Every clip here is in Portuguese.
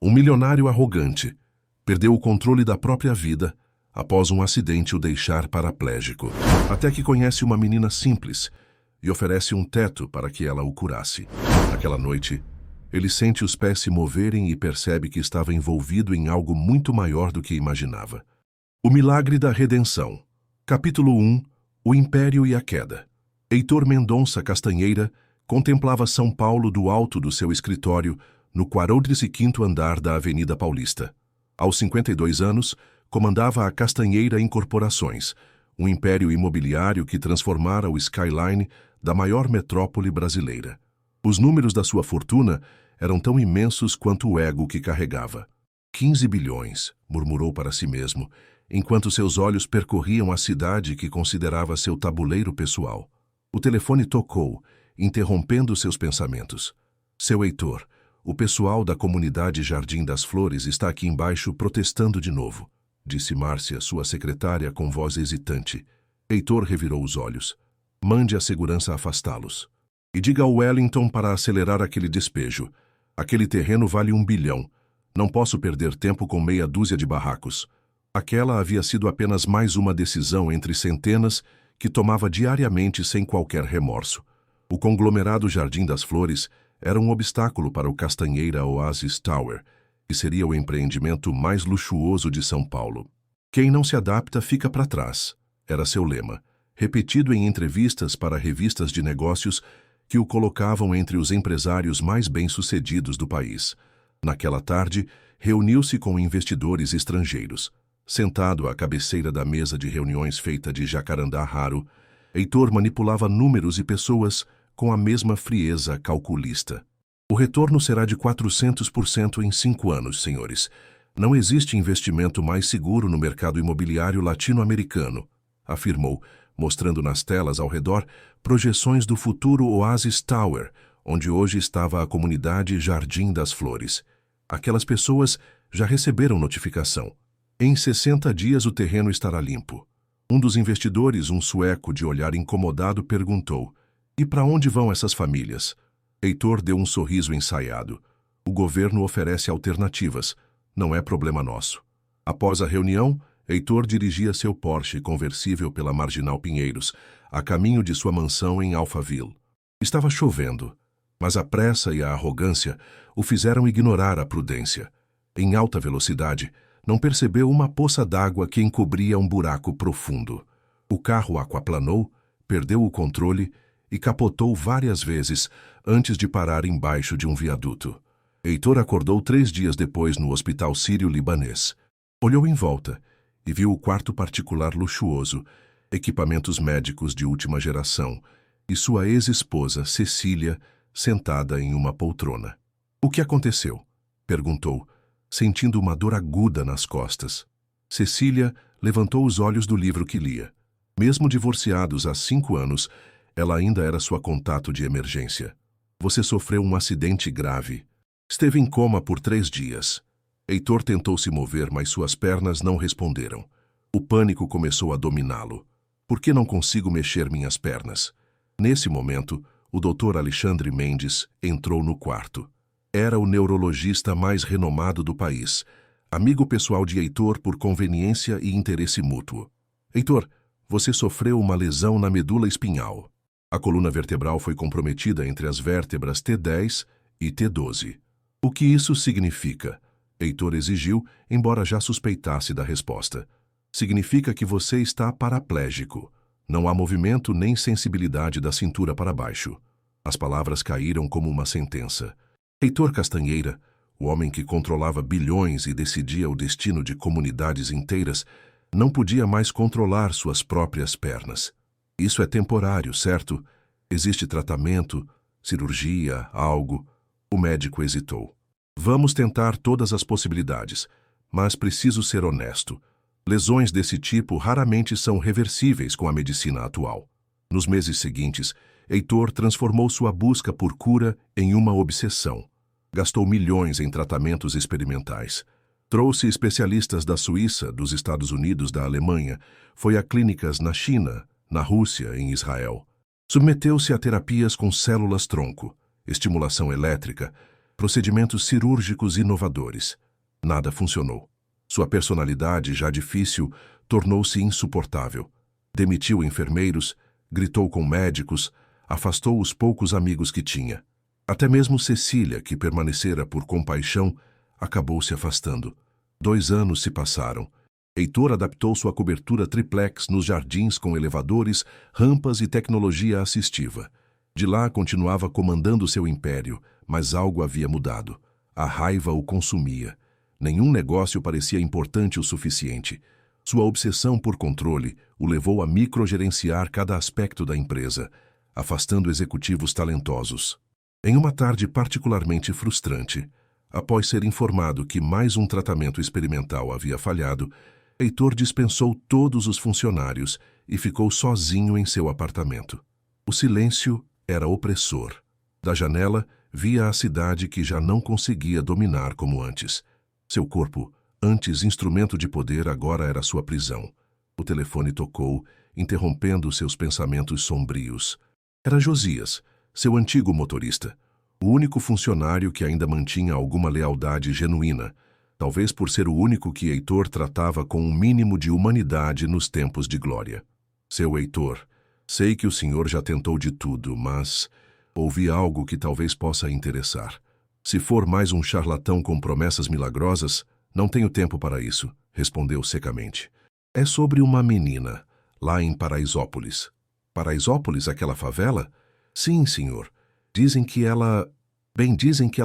Um milionário arrogante perdeu o controle da própria vida após um acidente o deixar paraplégico, até que conhece uma menina simples e oferece um teto para que ela o curasse. Naquela noite, ele sente os pés se moverem e percebe que estava envolvido em algo muito maior do que imaginava. O Milagre da Redenção. Capítulo 1. O Império e a Queda. Heitor Mendonça Castanheira contemplava São Paulo do alto do seu escritório no 45º andar da Avenida Paulista. Aos 52 anos, comandava a Castanheira Incorporações, um império imobiliário que transformara o skyline da maior metrópole brasileira. Os números da sua fortuna eram tão imensos quanto o ego que carregava. 15 bilhões, murmurou para si mesmo, enquanto seus olhos percorriam a cidade que considerava seu tabuleiro pessoal. O telefone tocou, interrompendo seus pensamentos. Seu Heitor, o pessoal da comunidade Jardim das Flores está aqui embaixo protestando de novo, disse Márcia, sua secretária, com voz hesitante. Heitor revirou os olhos. Mande a segurança afastá-los. E diga ao Wellington para acelerar aquele despejo. Aquele terreno vale 1 bilhão. Não posso perder tempo com meia dúzia de barracos. Aquela havia sido apenas mais uma decisão entre centenas que tomava diariamente sem qualquer remorso. O conglomerado Jardim das Flores era um obstáculo para o Castanheira Oasis Tower, que seria o empreendimento mais luxuoso de São Paulo. Quem não se adapta fica para trás, era seu lema, repetido em entrevistas para revistas de negócios que o colocavam entre os empresários mais bem-sucedidos do país. Naquela tarde, reuniu-se com investidores estrangeiros. Sentado à cabeceira da mesa de reuniões feita de jacarandá raro, Heitor manipulava números e pessoas com a mesma frieza calculista. O retorno será de 400% em 5 anos, senhores. Não existe investimento mais seguro no mercado imobiliário latino-americano, afirmou, mostrando nas telas ao redor projeções do futuro Oasis Tower, onde hoje estava a comunidade Jardim das Flores. Aquelas pessoas já receberam notificação. Em 60 dias o terreno estará limpo. Um dos investidores, um sueco de olhar incomodado, perguntou: "E para onde vão essas famílias?" Heitor deu um sorriso ensaiado. "O governo oferece alternativas. Não é problema nosso." Após a reunião, Heitor dirigia seu Porsche conversível pela Marginal Pinheiros, a caminho de sua mansão em Alphaville. Estava chovendo, mas a pressa e a arrogância o fizeram ignorar a prudência. Em alta velocidade, não percebeu uma poça d'água que encobria um buraco profundo. O carro aquaplanou, perdeu o controle e capotou várias vezes antes de parar embaixo de um viaduto. Heitor acordou 3 dias depois no Hospital Sírio-Libanês. Olhou em volta e viu o quarto particular luxuoso, equipamentos médicos de última geração e sua ex-esposa, Cecília, sentada em uma poltrona. "O que aconteceu?" perguntou, sentindo uma dor aguda nas costas. Cecília levantou os olhos do livro que lia. Mesmo divorciados há 5 anos, ela ainda era sua contato de emergência. "Você sofreu um acidente grave. Esteve em coma por 3 dias. Heitor tentou se mover, mas suas pernas não responderam. O pânico começou a dominá-lo. "Por que não consigo mexer minhas pernas?" Nesse momento, o Dr. Alexandre Mendes entrou no quarto. Era o neurologista mais renomado do país, amigo pessoal de Heitor por conveniência e interesse mútuo. "Heitor, você sofreu uma lesão na medula espinhal. A coluna vertebral foi comprometida entre as vértebras T10 e T12. O que isso significa?" Heitor exigiu, embora já suspeitasse da resposta. "Significa que você está paraplégico. Não há movimento nem sensibilidade da cintura para baixo." As palavras caíram como uma sentença. Heitor Castanheira, o homem que controlava bilhões e decidia o destino de comunidades inteiras, não podia mais controlar suas próprias pernas. "Isso é temporário, certo? Existe tratamento, cirurgia, algo?" O médico hesitou. "Vamos tentar todas as possibilidades, mas preciso ser honesto. Lesões desse tipo raramente são reversíveis com a medicina atual." Nos meses seguintes, Heitor transformou sua busca por cura em uma obsessão. Gastou milhões em tratamentos experimentais. Trouxe especialistas da Suíça, dos Estados Unidos, da Alemanha. Foi a clínicas na China, na Rússia, em Israel. Submeteu-se a terapias com células-tronco, estimulação elétrica, procedimentos cirúrgicos inovadores. Nada funcionou. Sua personalidade, já difícil, tornou-se insuportável. Demitiu enfermeiros, gritou com médicos, afastou os poucos amigos que tinha. Até mesmo Cecília, que permanecera por compaixão, acabou se afastando. 2 anos se passaram. Heitor adaptou sua cobertura triplex nos jardins com elevadores, rampas e tecnologia assistiva. De lá continuava comandando seu império, mas algo havia mudado. A raiva o consumia. Nenhum negócio parecia importante o suficiente. Sua obsessão por controle o levou a microgerenciar cada aspecto da empresa, afastando executivos talentosos. Em uma tarde particularmente frustrante, após ser informado que mais um tratamento experimental havia falhado, Heitor dispensou todos os funcionários e ficou sozinho em seu apartamento. O silêncio era opressor. Da janela, via a cidade que já não conseguia dominar como antes. Seu corpo, antes instrumento de poder, agora era sua prisão. O telefone tocou, interrompendo seus pensamentos sombrios. Era Josias, seu antigo motorista, o único funcionário que ainda mantinha alguma lealdade genuína, talvez por ser o único que Heitor tratava com um mínimo de humanidade nos tempos de glória. Seu Heitor, sei que o senhor já tentou de tudo, mas ouvi algo que talvez possa interessar. Se for mais um charlatão com promessas milagrosas, não tenho tempo para isso, respondeu secamente. É sobre uma menina, lá em Paraisópolis. Paraisópolis, aquela favela? Sim, senhor. Dizem que ela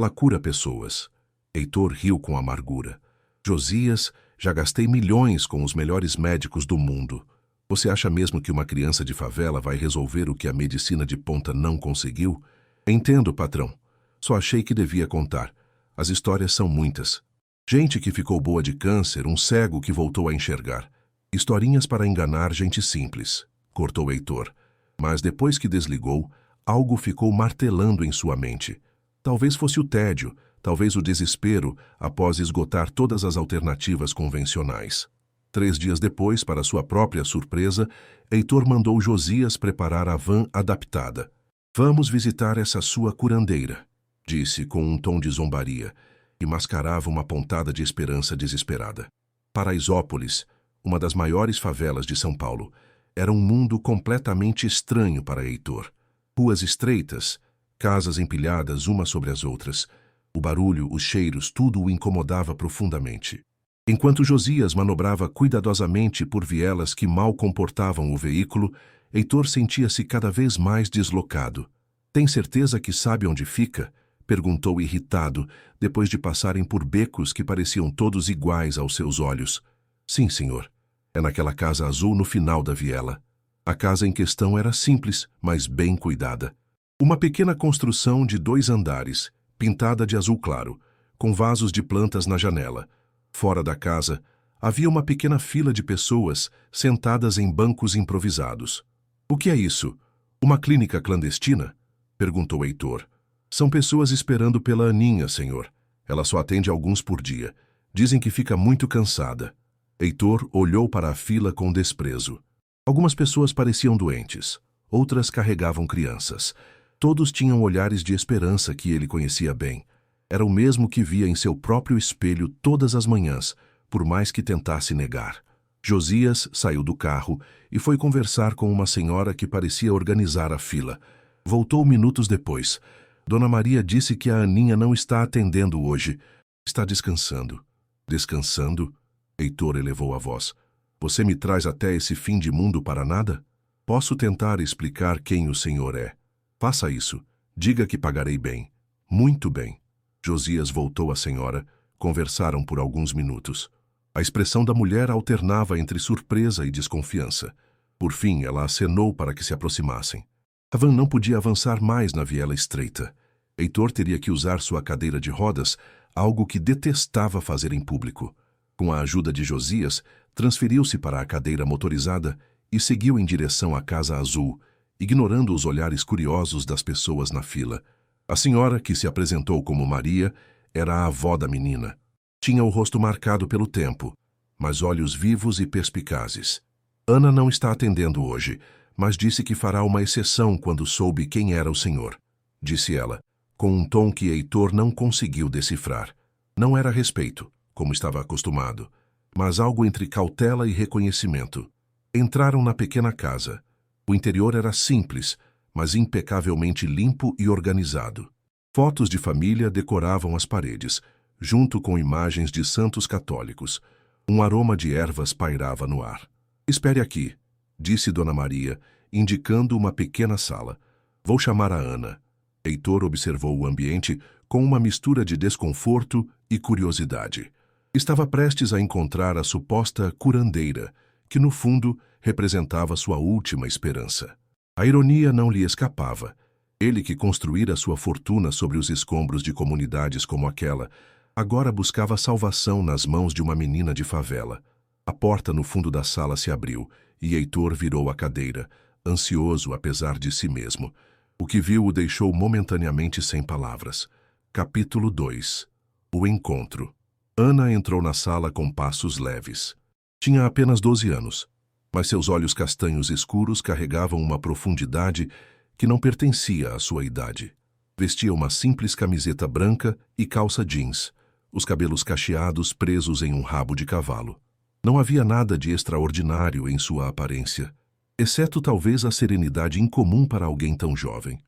cura pessoas. Heitor riu com amargura. Josias, já gastei milhões com os melhores médicos do mundo. Você acha mesmo que uma criança de favela vai resolver o que a medicina de ponta não conseguiu? Entendo, patrão. Só achei que devia contar. As histórias são muitas. Gente que ficou boa de câncer, um cego que voltou a enxergar. Historinhas para enganar gente simples, cortou Heitor. Mas depois que desligou, algo ficou martelando em sua mente. Talvez fosse o tédio, talvez o desespero após esgotar todas as alternativas convencionais. 3 dias depois, para sua própria surpresa, Heitor mandou Josias preparar a van adaptada. Vamos visitar essa sua curandeira, disse com um tom de zombaria, e mascarava uma pontada de esperança desesperada. Paraisópolis, uma das maiores favelas de São Paulo, era um mundo completamente estranho para Heitor. Ruas estreitas, casas empilhadas umas sobre as outras. O barulho, os cheiros, tudo o incomodava profundamente. Enquanto Josias manobrava cuidadosamente por vielas que mal comportavam o veículo, Heitor sentia-se cada vez mais deslocado. Tem certeza que sabe onde fica? Perguntou irritado, depois de passarem por becos que pareciam todos iguais aos seus olhos. Sim, senhor. É naquela casa azul no final da viela. A casa em questão era simples, mas bem cuidada. Uma pequena construção de 2 andares, pintada de azul claro, com vasos de plantas na janela. Fora da casa, havia uma pequena fila de pessoas sentadas em bancos improvisados. O que é isso? Uma clínica clandestina? Perguntou Heitor. São pessoas esperando pela Aninha, senhor. Ela só atende alguns por dia. Dizem que fica muito cansada. Heitor olhou para a fila com desprezo. Algumas pessoas pareciam doentes. Outras carregavam crianças. Todos tinham olhares de esperança que ele conhecia bem. Era o mesmo que via em seu próprio espelho todas as manhãs, por mais que tentasse negar. Josias saiu do carro e foi conversar com uma senhora que parecia organizar a fila. Voltou minutos depois. Dona Maria disse que a Aninha não está atendendo hoje. Está descansando. Descansando? Heitor elevou a voz. Você me traz até esse fim de mundo para nada? Posso tentar explicar quem o senhor é. Faça isso. Diga que pagarei bem. Muito bem. Josias voltou à senhora. Conversaram por alguns minutos. A expressão da mulher alternava entre surpresa e desconfiança. Por fim, ela acenou para que se aproximassem. A van não podia avançar mais na viela estreita. Heitor teria que usar sua cadeira de rodas, algo que detestava fazer em público. Com a ajuda de Josias, transferiu-se para a cadeira motorizada e seguiu em direção à Casa Azul, ignorando os olhares curiosos das pessoas na fila. A senhora, que se apresentou como Maria, era a avó da menina. Tinha o rosto marcado pelo tempo, mas olhos vivos e perspicazes. Ana não está atendendo hoje, mas disse que fará uma exceção quando soube quem era o senhor, disse ela, com um tom que Heitor não conseguiu decifrar. Não era respeito, como estava acostumado, mas algo entre cautela e reconhecimento. Entraram na pequena casa. O interior era simples, mas impecavelmente limpo e organizado. Fotos de família decoravam as paredes, junto com imagens de santos católicos. Um aroma de ervas pairava no ar. "Espere aqui", disse Dona Maria, indicando uma pequena sala. "Vou chamar a Ana." Heitor observou o ambiente com uma mistura de desconforto e curiosidade. Estava prestes a encontrar a suposta curandeira, que no fundo representava sua última esperança. A ironia não lhe escapava. Ele que construíra sua fortuna sobre os escombros de comunidades como aquela, agora buscava salvação nas mãos de uma menina de favela. A porta no fundo da sala se abriu e Heitor virou a cadeira, ansioso apesar de si mesmo. O que viu o deixou momentaneamente sem palavras. Capítulo 2. O encontro. Ana entrou na sala com passos leves. Tinha apenas 12 anos, mas seus olhos castanhos escuros carregavam uma profundidade que não pertencia à sua idade. Vestia uma simples camiseta branca e calça jeans, os cabelos cacheados presos em um rabo de cavalo. Não havia nada de extraordinário em sua aparência, exceto talvez a serenidade incomum para alguém tão jovem.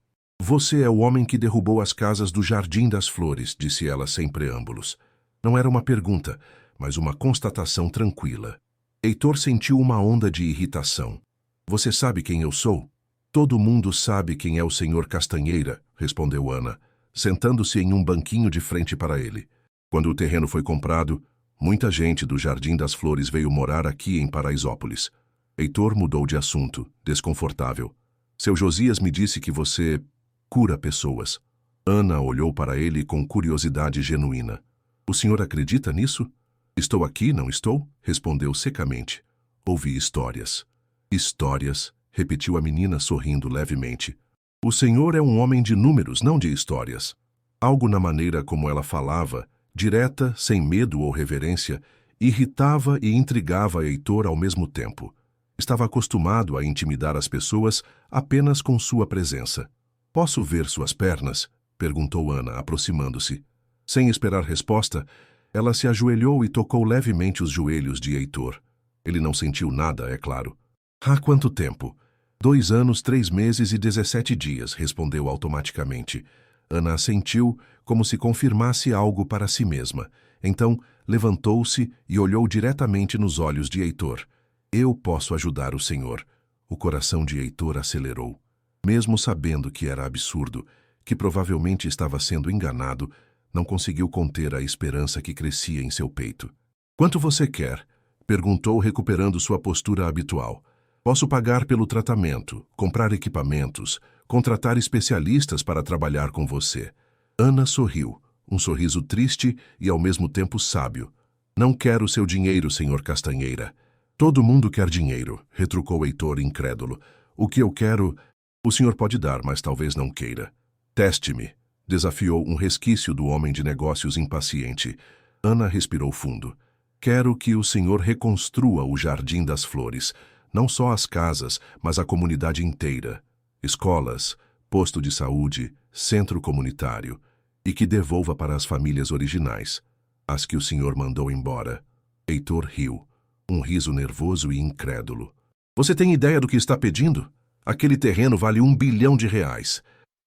"Você é o homem que derrubou as casas do Jardim das Flores", disse ela sem preâmbulos. Não era uma pergunta, mas uma constatação tranquila. Heitor sentiu uma onda de irritação. "Você sabe quem eu sou?" "Todo mundo sabe quem é o Sr. Castanheira", respondeu Ana, sentando-se em um banquinho de frente para ele. "Quando o terreno foi comprado, muita gente do Jardim das Flores veio morar aqui em Paraisópolis." Heitor mudou de assunto, desconfortável. "Seu Josias me disse que você cura pessoas." Ana olhou para ele com curiosidade genuína. "O senhor acredita nisso?" "Estou aqui, não estou?" respondeu secamente. "Ouvi histórias." "Histórias?" repetiu a menina sorrindo levemente. "O senhor é um homem de números, não de histórias." Algo na maneira como ela falava, direta, sem medo ou reverência, irritava e intrigava Heitor ao mesmo tempo. Estava acostumado a intimidar as pessoas apenas com sua presença. "Posso ver suas pernas?" perguntou Ana, aproximando-se. Sem esperar resposta, ela se ajoelhou e tocou levemente os joelhos de Heitor. Ele não sentiu nada, é claro. "Há quanto tempo?" 2 anos, 3 meses e 17 dias, respondeu automaticamente. Ana assentiu, como se confirmasse algo para si mesma. Então, levantou-se e olhou diretamente nos olhos de Heitor. "Eu posso ajudar o senhor." O coração de Heitor acelerou. Mesmo sabendo que era absurdo, que provavelmente estava sendo enganado, não conseguiu conter a esperança que crescia em seu peito. "Quanto você quer?" perguntou, recuperando sua postura habitual. "Posso pagar pelo tratamento, comprar equipamentos, contratar especialistas para trabalhar com você." Ana sorriu, um sorriso triste e ao mesmo tempo sábio. "Não quero seu dinheiro, Sr. Castanheira." "Todo mundo quer dinheiro", retrucou Heitor incrédulo. "O que eu quero, o senhor pode dar, mas talvez não queira." "Teste-me", desafiou um resquício do homem de negócios impaciente. Ana respirou fundo. "Quero que o senhor reconstrua o Jardim das Flores, não só as casas, mas a comunidade inteira. Escolas, posto de saúde, centro comunitário, e que devolva para as famílias originais, as que o senhor mandou embora." Heitor riu, um riso nervoso e incrédulo. "Você tem ideia do que está pedindo? Aquele terreno vale R$1 bilhão.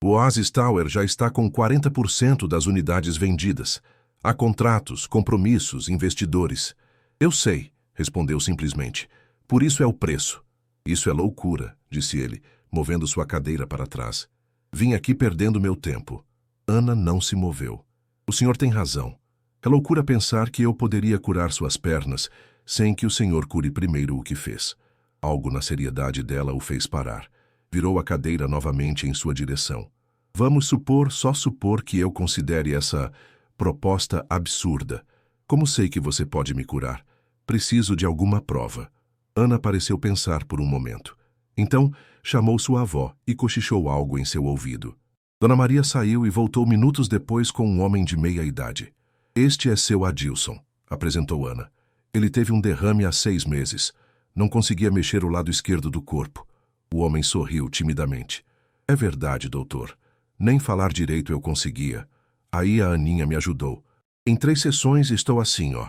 O Oasis Tower já está com 40% das unidades vendidas. Há contratos, compromissos, investidores." "Eu sei", respondeu simplesmente. "Por isso é o preço." "Isso é loucura", disse ele, movendo sua cadeira para trás. "Vim aqui perdendo meu tempo." Ana não se moveu. "O senhor tem razão. É loucura pensar que eu poderia curar suas pernas sem que o senhor cure primeiro o que fez." Algo na seriedade dela o fez parar. Virou a cadeira novamente em sua direção. "Vamos supor, só supor que eu considere essa proposta absurda. Como sei que você pode me curar? Preciso de alguma prova." Ana pareceu pensar por um momento. Então, chamou sua avó e cochichou algo em seu ouvido. Dona Maria saiu e voltou minutos depois com um homem de meia idade. "Este é seu Adilson", apresentou Ana. "Ele teve um derrame há 6 meses. Não conseguia mexer o lado esquerdo do corpo." O homem sorriu timidamente. "É verdade, doutor. Nem falar direito eu conseguia. Aí a Aninha me ajudou. Em 3 sessões estou assim, ó.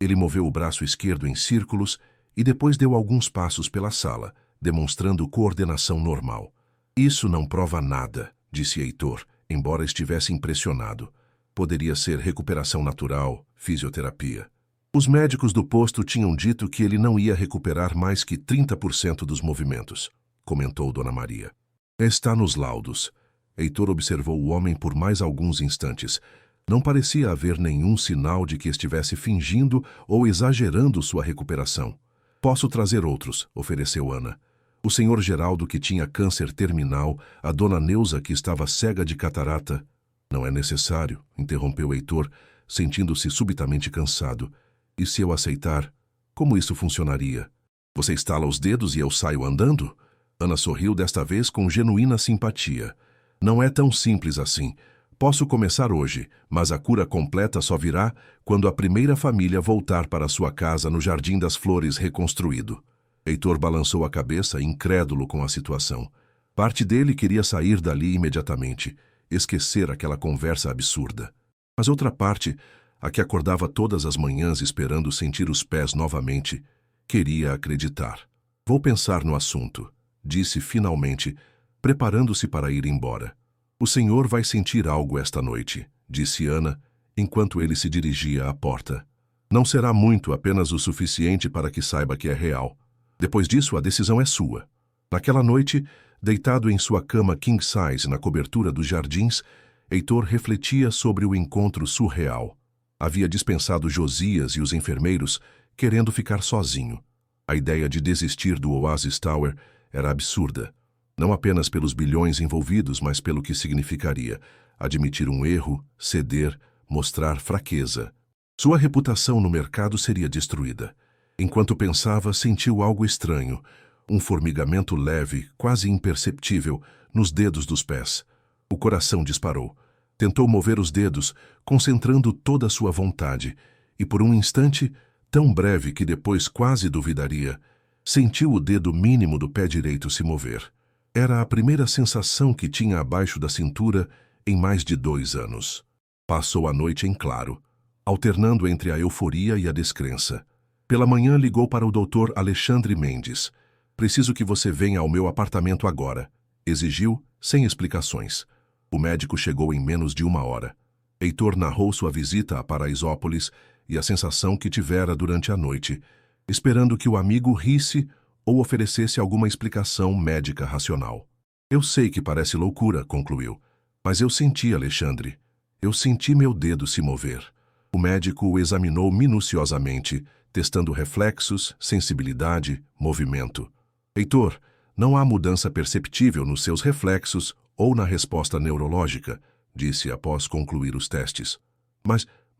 Ele moveu o braço esquerdo em círculos e depois deu alguns passos pela sala, demonstrando coordenação normal. Isso não prova nada, disse Heitor, embora estivesse impressionado. Poderia ser recuperação natural, fisioterapia. Os médicos do posto tinham dito que ele não ia recuperar mais que 30% dos movimentos, comentou Dona Maria. Está nos laudos. Heitor observou o homem por mais alguns instantes. Não parecia haver nenhum sinal de que estivesse fingindo ou exagerando sua recuperação. Posso trazer outros, ofereceu Ana. O senhor Geraldo, que tinha câncer terminal, a dona Neuza, que estava cega de catarata. Não é necessário, interrompeu Heitor, sentindo-se subitamente cansado. E se eu aceitar, como isso funcionaria? Você estala os dedos e eu saio andando? Ana sorriu desta vez com genuína simpatia. Não é tão simples assim. Posso começar hoje, mas a cura completa só virá quando a primeira família voltar para sua casa no Jardim das Flores reconstruído. Heitor balançou a cabeça, incrédulo com a situação. Parte dele queria sair dali imediatamente, esquecer aquela conversa absurda. Mas outra parte, a que acordava todas as manhãs esperando sentir os pés novamente, queria acreditar. Vou pensar no assunto, disse finalmente, preparando-se para ir embora. O senhor vai sentir algo esta noite, disse Ana, enquanto ele se dirigia à porta. Não será muito, apenas o suficiente para que saiba que é real. Depois disso, a decisão é sua. Naquela noite, deitado em sua cama king size na cobertura dos jardins, Heitor refletia sobre o encontro surreal. Havia dispensado Josias e os enfermeiros, querendo ficar sozinho. A ideia de desistir do Oasis Tower era absurda. Não apenas pelos bilhões envolvidos, mas pelo que significaria admitir um erro, ceder, mostrar fraqueza. Sua reputação no mercado seria destruída. Enquanto pensava, sentiu algo estranho, um formigamento leve, quase imperceptível, nos dedos dos pés. O coração disparou. Tentou mover os dedos, concentrando toda a sua vontade, e por um instante, tão breve que depois quase duvidaria, sentiu o dedo mínimo do pé direito se mover. Era a primeira sensação que tinha abaixo da cintura em mais de 2 anos. Passou a noite em claro, alternando entre a euforia e a descrença. Pela manhã ligou para o Dr. Alexandre Mendes. Preciso que você venha ao meu apartamento agora. Exigiu, sem explicações. O médico chegou em menos de 1 hora. Heitor narrou sua visita a Paraisópolis e a sensação que tivera durante a noite, esperando que o amigo risse ou oferecesse alguma explicação médica racional. Eu sei que parece loucura, concluiu, mas eu senti, Alexandre. Eu senti meu dedo se mover. O médico o examinou minuciosamente, testando reflexos, sensibilidade, movimento. Heitor, não há mudança perceptível nos seus reflexos ou na resposta neurológica, disse após concluir os testes.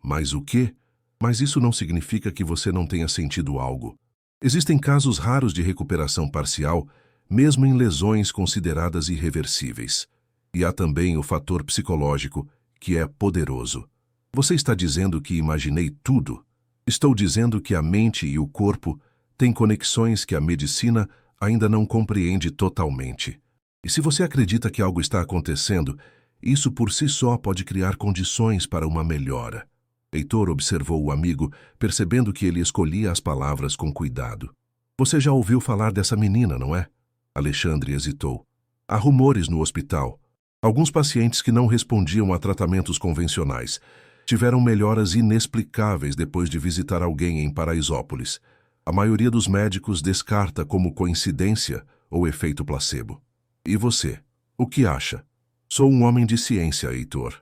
Mas o quê? Mas isso não significa que você não tenha sentido algo. Existem casos raros de recuperação parcial, mesmo em lesões consideradas irreversíveis. E há também o fator psicológico, que é poderoso. Você está dizendo que imaginei tudo? Estou dizendo que a mente e o corpo têm conexões que a medicina ainda não compreende totalmente. E se você acredita que algo está acontecendo, isso por si só pode criar condições para uma melhora. Heitor observou o amigo, percebendo que ele escolhia as palavras com cuidado. Você já ouviu falar dessa menina, não é? Alexandre hesitou. Há rumores no hospital. Alguns pacientes que não respondiam a tratamentos convencionais tiveram melhoras inexplicáveis depois de visitar alguém em Paraisópolis. A maioria dos médicos descarta como coincidência ou efeito placebo. E você? O que acha? Sou um homem de ciência, Heitor,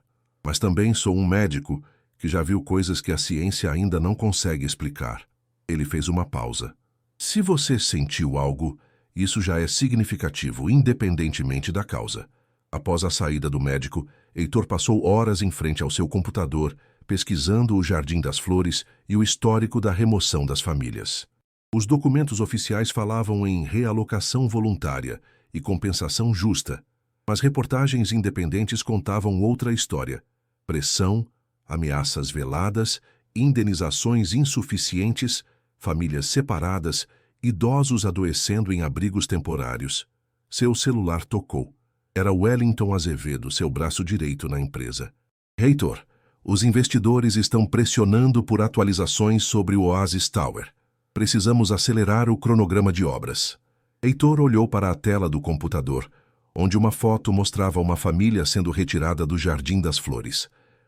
mas também sou um médico que já viu coisas que a ciência ainda não consegue explicar. Ele fez uma pausa. Se você sentiu algo, isso já é significativo, independentemente da causa. Após a saída do médico, Heitor passou horas em frente ao seu computador, pesquisando o Jardim das Flores e o histórico da remoção das famílias. Os documentos oficiais falavam em realocação voluntária e compensação justa, mas reportagens independentes contavam outra história: pressão, ameaças veladas, indenizações insuficientes, famílias separadas, idosos adoecendo em abrigos temporários. Seu celular tocou. Era Wellington Azevedo, seu braço direito na empresa. Heitor, os investidores estão pressionando por atualizações sobre o Oasis Tower. Precisamos acelerar o cronograma de obras. Heitor olhou para a tela do computador, onde uma foto mostrava uma família sendo retirada do Jardim das Flores.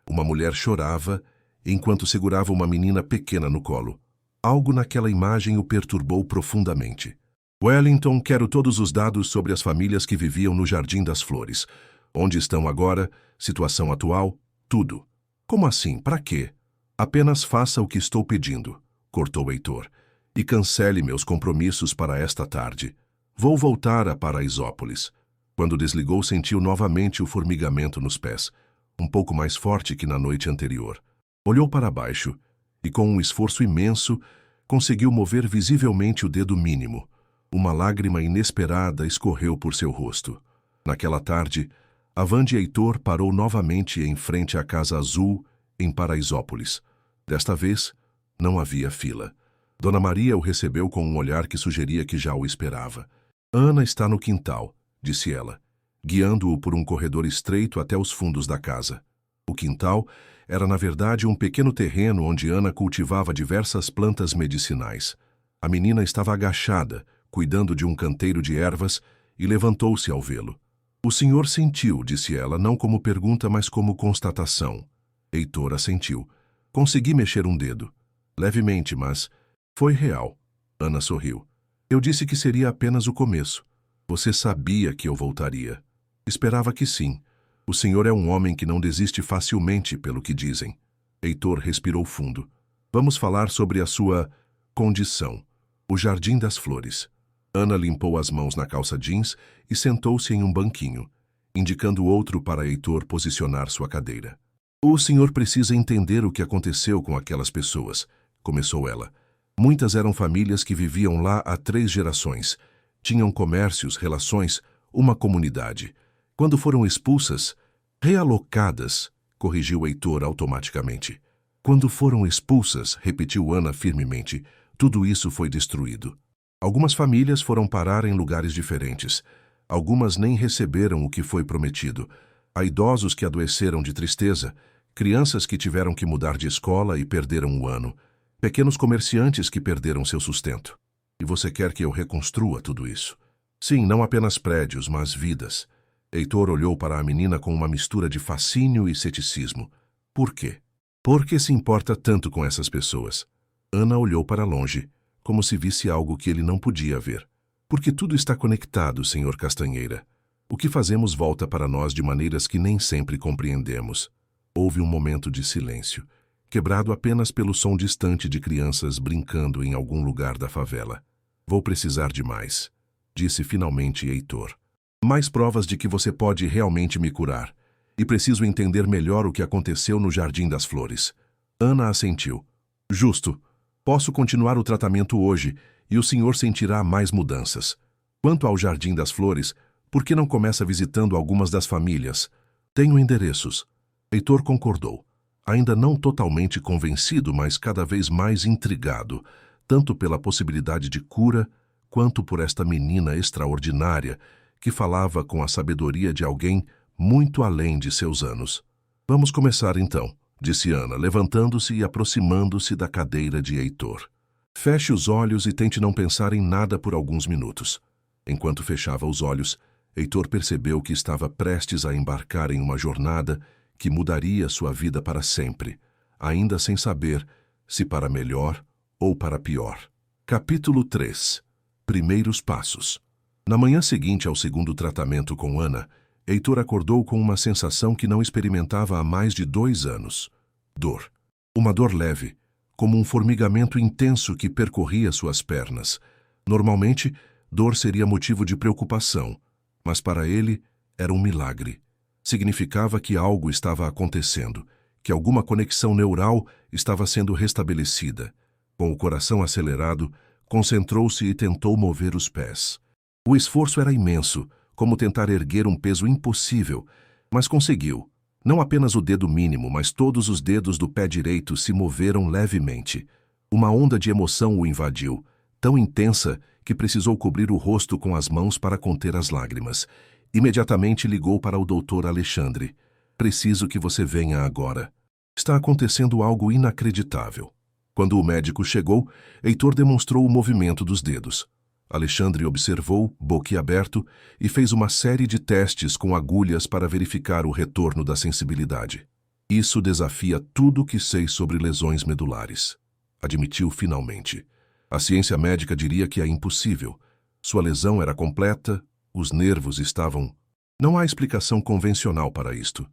Uma mulher chorava enquanto segurava uma menina pequena no colo. Algo naquela imagem o perturbou profundamente. Wellington, quero todos os dados sobre as famílias que viviam no Jardim das Flores. Onde estão agora, situação atual, tudo. Como assim? Para quê? Apenas faça o que estou pedindo, cortou Heitor, e cancele meus compromissos para esta tarde. Vou voltar a Paraisópolis. Quando desligou, sentiu novamente o formigamento nos pés, um pouco mais forte que na noite anterior. Olhou para baixo e, com um esforço imenso, conseguiu mover visivelmente o dedo mínimo. Uma lágrima inesperada escorreu por seu rosto. Naquela tarde, a van de Heitor parou novamente em frente à Casa Azul, em Paraisópolis. Desta vez, não havia fila. Dona Maria o recebeu com um olhar que sugeria que já o esperava. Ana está no quintal, disse ela, guiando-o por um corredor estreito até os fundos da casa. O quintal era, na verdade, um pequeno terreno onde Ana cultivava diversas plantas medicinais. A menina estava agachada, cuidando de um canteiro de ervas, e levantou-se ao vê-lo. O senhor sentiu, disse ela, não como pergunta, mas como constatação. Heitor assentiu. Consegui mexer um dedo. Levemente, mas foi real. Ana sorriu. Eu disse que seria apenas o começo. Você sabia que eu voltaria. Esperava que sim. O senhor é um homem que não desiste facilmente, pelo que dizem. Heitor respirou fundo. Vamos falar sobre a sua condição. O Jardim das Flores. Ana limpou as mãos na calça jeans e sentou-se em um banquinho, indicando outro para Heitor posicionar sua cadeira. O senhor precisa entender o que aconteceu com aquelas pessoas, começou ela. Muitas eram famílias que viviam lá há 3 gerações. Tinham comércios, relações, uma comunidade. Quando foram expulsas, realocadas, corrigiu Heitor automaticamente. Quando foram expulsas, repetiu Ana firmemente, tudo isso foi destruído. Algumas famílias foram parar em lugares diferentes. Algumas nem receberam o que foi prometido. Há idosos que adoeceram de tristeza, crianças que tiveram que mudar de escola e perderam o ano, pequenos comerciantes que perderam seu sustento. E você quer que eu reconstrua tudo isso? Sim, não apenas prédios, mas vidas. Heitor olhou para a menina com uma mistura de fascínio e ceticismo. Por quê? Por que se importa tanto com essas pessoas? Ana olhou para longe, como se visse algo que ele não podia ver. Porque tudo está conectado, Sr. Castanheira. O que fazemos volta para nós de maneiras que nem sempre compreendemos. Houve um momento de silêncio, quebrado apenas pelo som distante de crianças brincando em algum lugar da favela. Vou precisar de mais, disse finalmente Heitor. Mais provas de que você pode realmente me curar. E preciso entender melhor o que aconteceu no Jardim das Flores. Ana assentiu. Justo. Posso continuar o tratamento hoje e o senhor sentirá mais mudanças. Quanto ao Jardim das Flores, por que não começa visitando algumas das famílias? Tenho endereços. Heitor concordou. Ainda não totalmente convencido, mas cada vez mais intrigado, tanto pela possibilidade de cura, quanto por esta menina extraordinária que falava com a sabedoria de alguém muito além de seus anos. Vamos começar então, disse Ana, levantando-se e aproximando-se da cadeira de Heitor. Feche os olhos e tente não pensar em nada por alguns minutos. Enquanto fechava os olhos, Heitor percebeu que estava prestes a embarcar em uma jornada que mudaria sua vida para sempre, ainda sem saber se para melhor ou para pior. Capítulo 3. Primeiros passos. Na manhã seguinte ao segundo tratamento com Ana, Heitor acordou com uma sensação que não experimentava há mais de 2 anos. Dor. Uma dor leve, como um formigamento intenso que percorria suas pernas. Normalmente, dor seria motivo de preocupação, mas para ele era um milagre. Significava que algo estava acontecendo, que alguma conexão neural estava sendo restabelecida. Com o coração acelerado, concentrou-se e tentou mover os pés. O esforço era imenso, como tentar erguer um peso impossível, mas conseguiu. Não apenas o dedo mínimo, mas todos os dedos do pé direito se moveram levemente. Uma onda de emoção o invadiu, tão intensa que precisou cobrir o rosto com as mãos para conter as lágrimas. Imediatamente ligou para o Dr. Alexandre. Preciso que você venha agora. Está acontecendo algo inacreditável. Quando o médico chegou, Heitor demonstrou o movimento dos dedos. Alexandre observou, boquiaberto, e fez uma série de testes com agulhas para verificar o retorno da sensibilidade. Isso desafia tudo o que sei sobre lesões medulares. Admitiu finalmente. A ciência médica diria que é impossível. Sua lesão era completa, os nervos estavam... Não há explicação convencional para isto.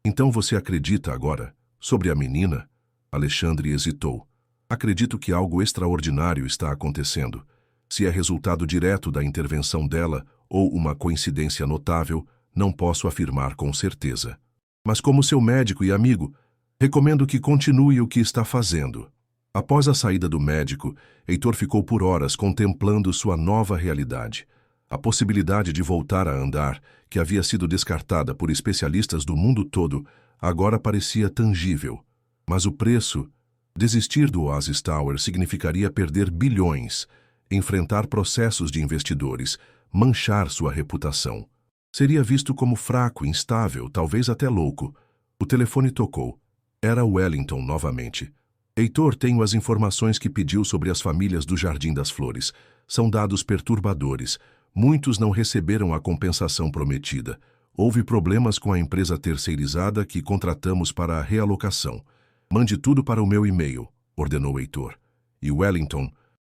Então você acredita agora? Sobre a menina? Alexandre hesitou. Acredito que algo extraordinário está acontecendo. Se é resultado direto da intervenção dela ou uma coincidência notável, não posso afirmar com certeza. Mas como seu médico e amigo, recomendo que continue o que está fazendo. Após a saída do médico, Heitor ficou por horas contemplando sua nova realidade. A possibilidade de voltar a andar, que havia sido descartada por especialistas do mundo todo, agora parecia tangível. Mas o preço... Desistir do Oasis Tower significaria perder bilhões, enfrentar processos de investidores, manchar sua reputação. Seria visto como fraco, instável, talvez até louco. O telefone tocou. Era Wellington novamente. Heitor, tenho as informações que pediu sobre as famílias do Jardim das Flores. São dados perturbadores. Muitos não receberam a compensação prometida. Houve problemas com a empresa terceirizada que contratamos para a realocação. Mande tudo para o meu e-mail, ordenou Heitor. E Wellington,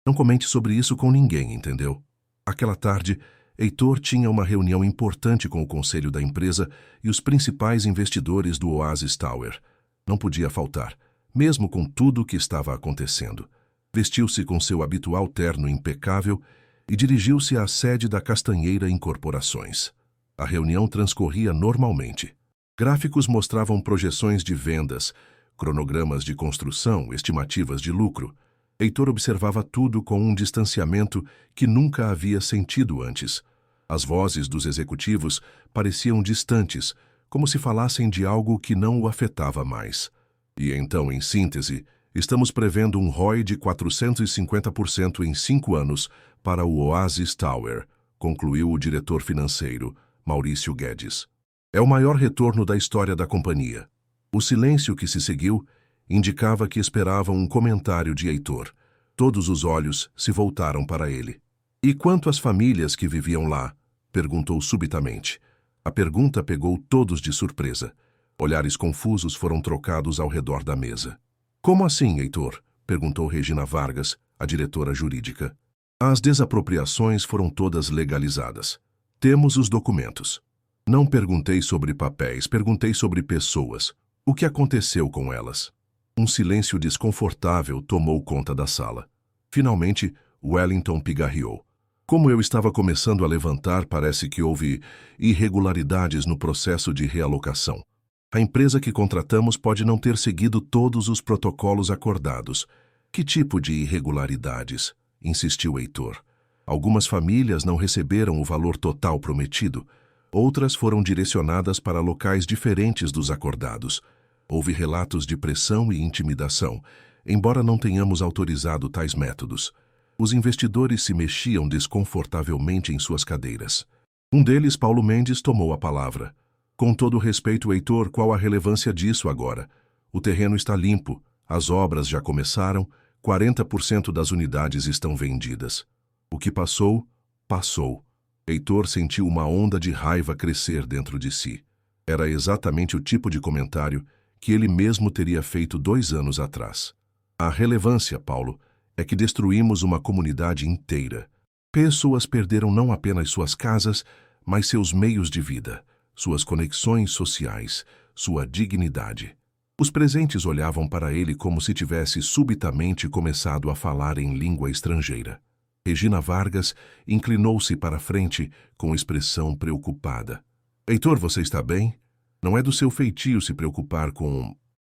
não comente sobre isso com ninguém, entendeu? Aquela tarde, Heitor tinha uma reunião importante com o conselho da empresa e os principais investidores do Oasis Tower. Não podia faltar, mesmo com tudo o que estava acontecendo. Vestiu-se com seu habitual terno impecável e dirigiu-se à sede da Castanheira Incorporações. A reunião transcorria normalmente. Gráficos mostravam projeções de vendas, cronogramas de construção, estimativas de lucro. Heitor observava tudo com um distanciamento que nunca havia sentido antes. As vozes dos executivos pareciam distantes, como se falassem de algo que não o afetava mais. E então, em síntese, estamos prevendo um ROI de 450% em 5 anos para o Oasis Tower, concluiu o diretor financeiro, Maurício Guedes. É o maior retorno da história da companhia. O silêncio que se seguiu indicava que esperavam um comentário de Heitor. Todos os olhos se voltaram para ele. E quanto às famílias que viviam lá? Perguntou subitamente. A pergunta pegou todos de surpresa. Olhares confusos foram trocados ao redor da mesa. Como assim, Heitor? Perguntou Regina Vargas, a diretora jurídica. As desapropriações foram todas legalizadas. Temos os documentos. Não perguntei sobre papéis, perguntei sobre pessoas. O que aconteceu com elas? Um silêncio desconfortável tomou conta da sala. Finalmente, Wellington pigarreou. Como eu estava começando a levantar, parece que houve irregularidades no processo de realocação. A empresa que contratamos pode não ter seguido todos os protocolos acordados. Que tipo de irregularidades? Insistiu Heitor. Algumas famílias não receberam o valor total prometido. Outras foram direcionadas para locais diferentes dos acordados. Houve relatos de pressão e intimidação, embora não tenhamos autorizado tais métodos. Os investidores se mexiam desconfortavelmente em suas cadeiras. Um deles, Paulo Mendes, tomou a palavra. Com todo respeito, Heitor, qual a relevância disso agora? O terreno está limpo, as obras já começaram, 40% das unidades estão vendidas. O que passou, passou. Heitor sentiu uma onda de raiva crescer dentro de si. Era exatamente o tipo de comentário que ele mesmo teria feito 2 anos atrás. A relevância, Paulo, é que destruímos uma comunidade inteira. Pessoas perderam não apenas suas casas, mas seus meios de vida, suas conexões sociais, sua dignidade. Os presentes olhavam para ele como se tivesse subitamente começado a falar em língua estrangeira. Regina Vargas inclinou-se para a frente com expressão preocupada. Heitor, você está bem? Não é do seu feitio se preocupar com...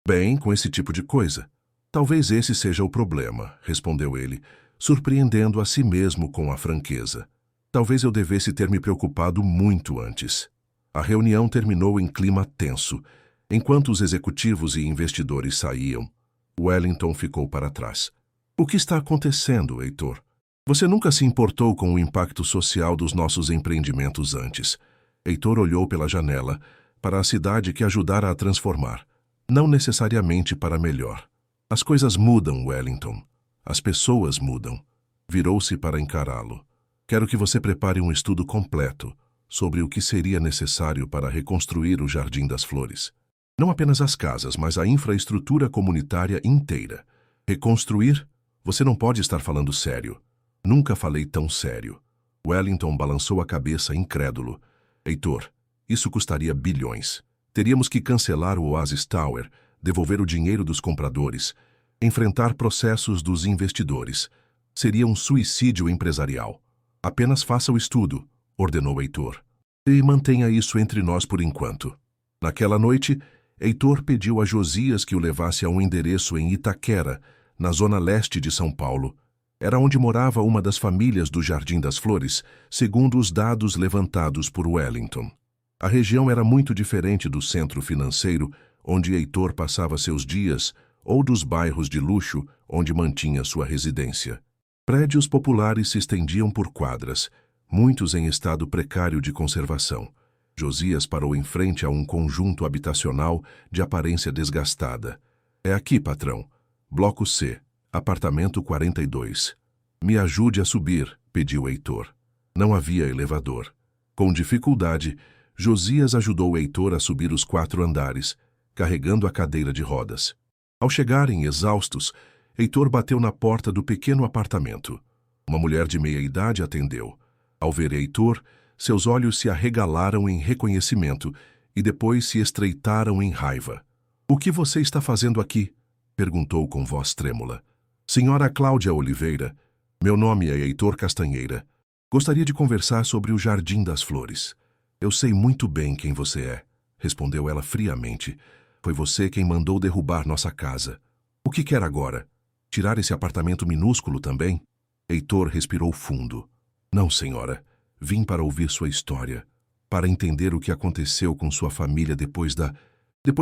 Bem, com esse tipo de coisa. Talvez esse seja o problema, respondeu ele, surpreendendo a si mesmo com a franqueza. Talvez eu devesse ter me preocupado muito antes. A reunião terminou em clima tenso. Enquanto os executivos e investidores saíam, Wellington ficou para trás. O que está acontecendo, Heitor? Você nunca se importou com o impacto social dos nossos empreendimentos antes. Heitor olhou pela janela para a cidade que ajudara a transformar, não necessariamente para melhor. As coisas mudam, Wellington. As pessoas mudam. Virou-se para encará-lo. Quero que você prepare um estudo completo sobre o que seria necessário para reconstruir o Jardim das Flores. Não apenas as casas, mas a infraestrutura comunitária inteira. Reconstruir? Você não pode estar falando sério. Nunca falei tão sério. Wellington balançou a cabeça incrédulo. Heitor, isso custaria bilhões. Teríamos que cancelar o Oasis Tower, devolver o dinheiro dos compradores, enfrentar processos dos investidores. Seria um suicídio empresarial. Apenas faça o estudo, ordenou Heitor. E mantenha isso entre nós por enquanto. Naquela noite, Heitor pediu a Josias que o levasse a um endereço em Itaquera, na zona leste de São Paulo. Era onde morava uma das famílias do Jardim das Flores, segundo os dados levantados por Wellington. A região era muito diferente do centro financeiro, onde Heitor passava seus dias, ou dos bairros de luxo, onde mantinha sua residência. Prédios populares se estendiam por quadras, muitos em estado precário de conservação. Josias parou em frente a um conjunto habitacional de aparência desgastada. É aqui, patrão. Bloco C, apartamento 42. Me ajude a subir, pediu Heitor. Não havia elevador. Com dificuldade, Josias ajudou Heitor a subir os 4 andares, carregando a cadeira de rodas. Ao chegarem exaustos, Heitor bateu na porta do pequeno apartamento. Uma mulher de meia-idade atendeu. Ao ver Heitor, seus olhos se arregalaram em reconhecimento e depois se estreitaram em raiva. "O que você está fazendo aqui?" perguntou com voz trêmula. "Senhora Cláudia Oliveira, meu nome é Heitor Castanheira. Gostaria de conversar sobre o Jardim das Flores." "Eu sei muito bem quem você é", respondeu ela friamente. "Foi você quem mandou derrubar nossa casa. O que quer agora? Tirar esse apartamento minúsculo também?" Heitor respirou fundo. "Não, senhora. Vim para ouvir sua história, para entender o que aconteceu com sua família depois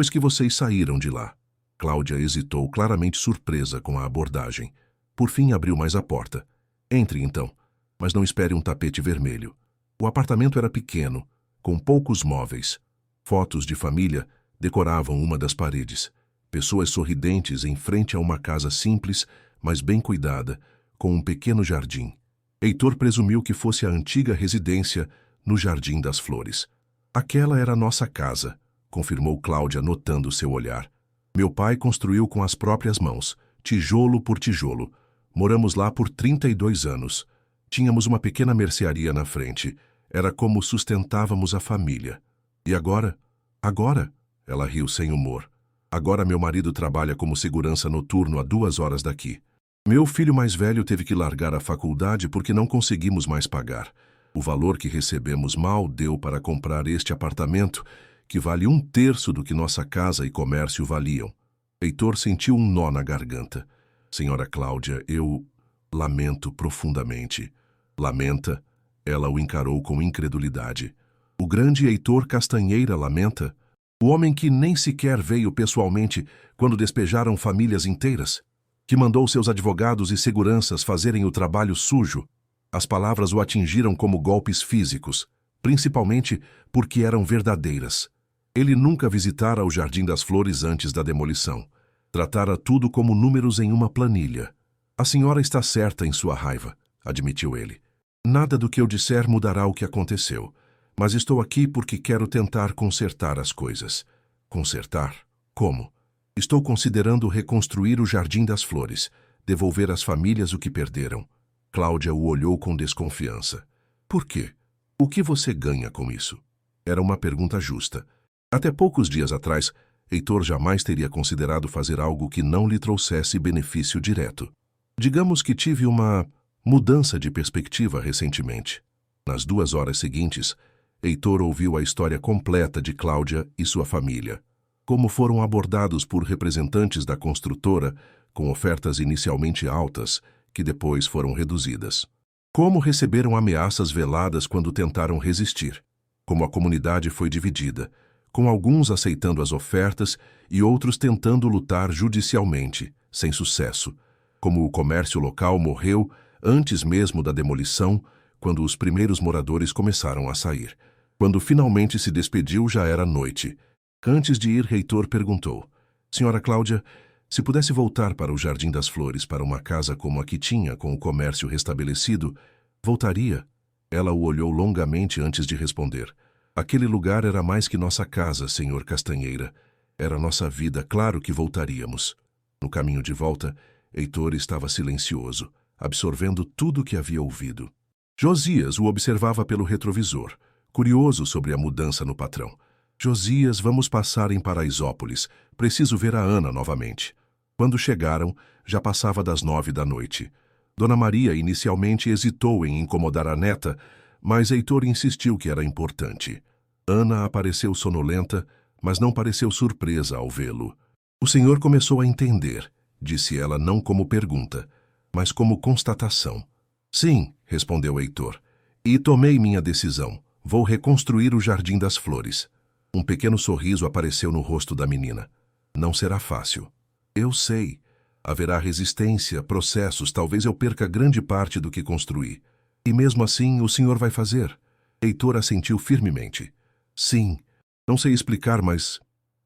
que vocês saíram de lá." Cláudia hesitou, claramente surpresa com a abordagem. Por fim, abriu mais a porta. "Entre, então, mas não espere um tapete vermelho." O apartamento era pequeno, com poucos móveis. Fotos de família decoravam uma das paredes. Pessoas sorridentes em frente a uma casa simples, mas bem cuidada, com um pequeno jardim. Heitor presumiu que fosse a antiga residência no Jardim das Flores. "Aquela era nossa casa", confirmou Cláudia, notando seu olhar. "Meu pai construiu com as próprias mãos, tijolo por tijolo. Moramos lá por 32 anos. Tínhamos uma pequena mercearia na frente. Era como sustentávamos a família. E agora? Agora?" Ela riu sem humor. "Agora meu marido trabalha como segurança noturno a 2 horas daqui. Meu filho mais velho teve que largar a faculdade porque não conseguimos mais pagar. O valor que recebemos mal deu para comprar este apartamento, que vale 1/3 do que nossa casa e comércio valiam." Heitor sentiu um nó na garganta. "Senhora Cláudia, eu lamento profundamente." "Lamenta?" Ela o encarou com incredulidade. "O grande Heitor Castanheira lamenta? O homem que nem sequer veio pessoalmente quando despejaram famílias inteiras? Que mandou seus advogados e seguranças fazerem o trabalho sujo?" As palavras o atingiram como golpes físicos, principalmente porque eram verdadeiras. Ele nunca visitara o Jardim das Flores antes da demolição. Tratara tudo como números em uma planilha. "A senhora está certa em sua raiva", admitiu ele. "Nada do que eu disser mudará o que aconteceu, mas estou aqui porque quero tentar consertar as coisas." "Consertar? Como?" "Estou considerando reconstruir o Jardim das Flores, devolver às famílias o que perderam." Cláudia o olhou com desconfiança. "Por quê? O que você ganha com isso?" Era uma pergunta justa. Até poucos dias atrás, Heitor jamais teria considerado fazer algo que não lhe trouxesse benefício direto. Digamos que tive uma mudança de perspectiva recentemente. Nas 2 horas seguintes, Heitor ouviu a história completa de Cláudia e sua família. Como foram abordados por representantes da construtora, com ofertas inicialmente altas, que depois foram reduzidas. Como receberam ameaças veladas quando tentaram resistir. Como a comunidade foi dividida, com alguns aceitando as ofertas e outros tentando lutar judicialmente, sem sucesso. Como o comércio local morreu antes mesmo da demolição, quando os primeiros moradores começaram a sair. Quando finalmente se despediu, já era noite. Antes de ir, Heitor perguntou: Senhora Cláudia, se pudesse voltar para o Jardim das Flores, para uma casa como a que tinha, com o comércio restabelecido, voltaria? Ela o olhou longamente antes de responder. Aquele lugar era mais que nossa casa, senhor Castanheira. Era nossa vida, claro que voltaríamos. No caminho de volta, Heitor estava silencioso, absorvendo tudo o que havia ouvido. Josias o observava pelo retrovisor, curioso sobre a mudança no patrão. Josias, vamos passar em Paraisópolis. Preciso ver a Ana novamente. Quando chegaram, já passava das 9 da noite. Dona Maria inicialmente hesitou em incomodar a neta, mas Heitor insistiu que era importante. Ana apareceu sonolenta, mas não pareceu surpresa ao vê-lo. O senhor começou a entender, disse ela não como pergunta, mas como constatação. Sim, respondeu Heitor, e tomei minha decisão. Vou reconstruir o Jardim das Flores. Um pequeno sorriso apareceu no rosto da menina. Não será fácil. Eu sei. Haverá resistência, processos, talvez eu perca grande parte do que construí. E mesmo assim, o senhor vai fazer. Heitor assentiu firmemente. Sim. Não sei explicar, mas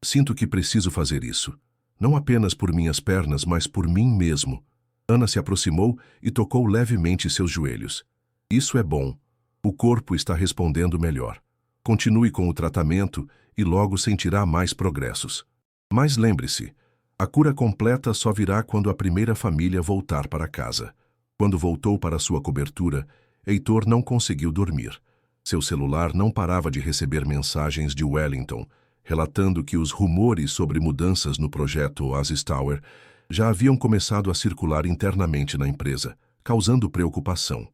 sinto que preciso fazer isso. Não apenas por minhas pernas, mas por mim mesmo. Ana se aproximou e tocou levemente seus joelhos. Isso é bom. O corpo está respondendo melhor. Continue com o tratamento e logo sentirá mais progressos. Mas lembre-se, a cura completa só virá quando a primeira família voltar para casa. Quando voltou para sua cobertura, Heitor não conseguiu dormir. Seu celular não parava de receber mensagens de Wellington, relatando que os rumores sobre mudanças no projeto Oasis Tower já haviam começado a circular internamente na empresa, causando preocupação.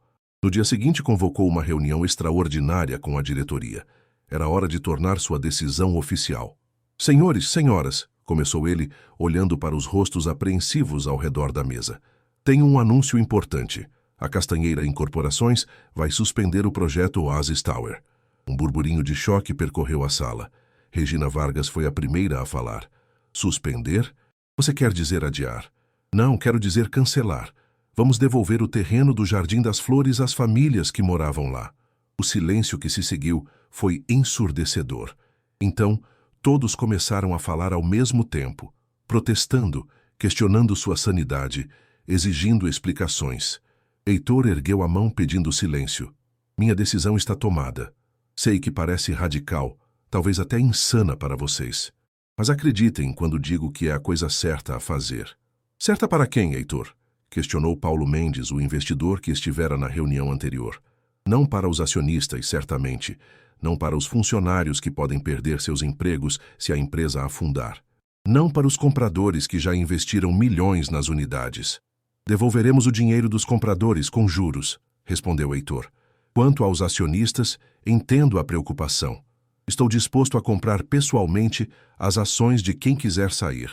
No dia seguinte, convocou uma reunião extraordinária com a diretoria. Era hora de tornar sua decisão oficial. Senhores, senhoras, começou ele, olhando para os rostos apreensivos ao redor da mesa. Tenho um anúncio importante. A Castanheira Incorporações vai suspender o projeto Oasis Tower. Um burburinho de choque percorreu a sala. Regina Vargas foi a primeira a falar. Suspender? Você quer dizer adiar? Não, quero dizer cancelar. Vamos devolver o terreno do Jardim das Flores às famílias que moravam lá. O silêncio que se seguiu foi ensurdecedor. Então, todos começaram a falar ao mesmo tempo, protestando, questionando sua sanidade, exigindo explicações. Heitor ergueu a mão pedindo silêncio. Minha decisão está tomada. Sei que parece radical, talvez até insana para vocês. Mas acreditem quando digo que é a coisa certa a fazer. Certa para quem, Heitor? Questionou Paulo Mendes, o investidor que estivera na reunião anterior. Não para os acionistas, certamente. Não para os funcionários que podem perder seus empregos se a empresa afundar. Não para os compradores que já investiram milhões nas unidades. Devolveremos o dinheiro dos compradores com juros, respondeu Heitor. Quanto aos acionistas, entendo a preocupação. Estou disposto a comprar pessoalmente as ações de quem quiser sair.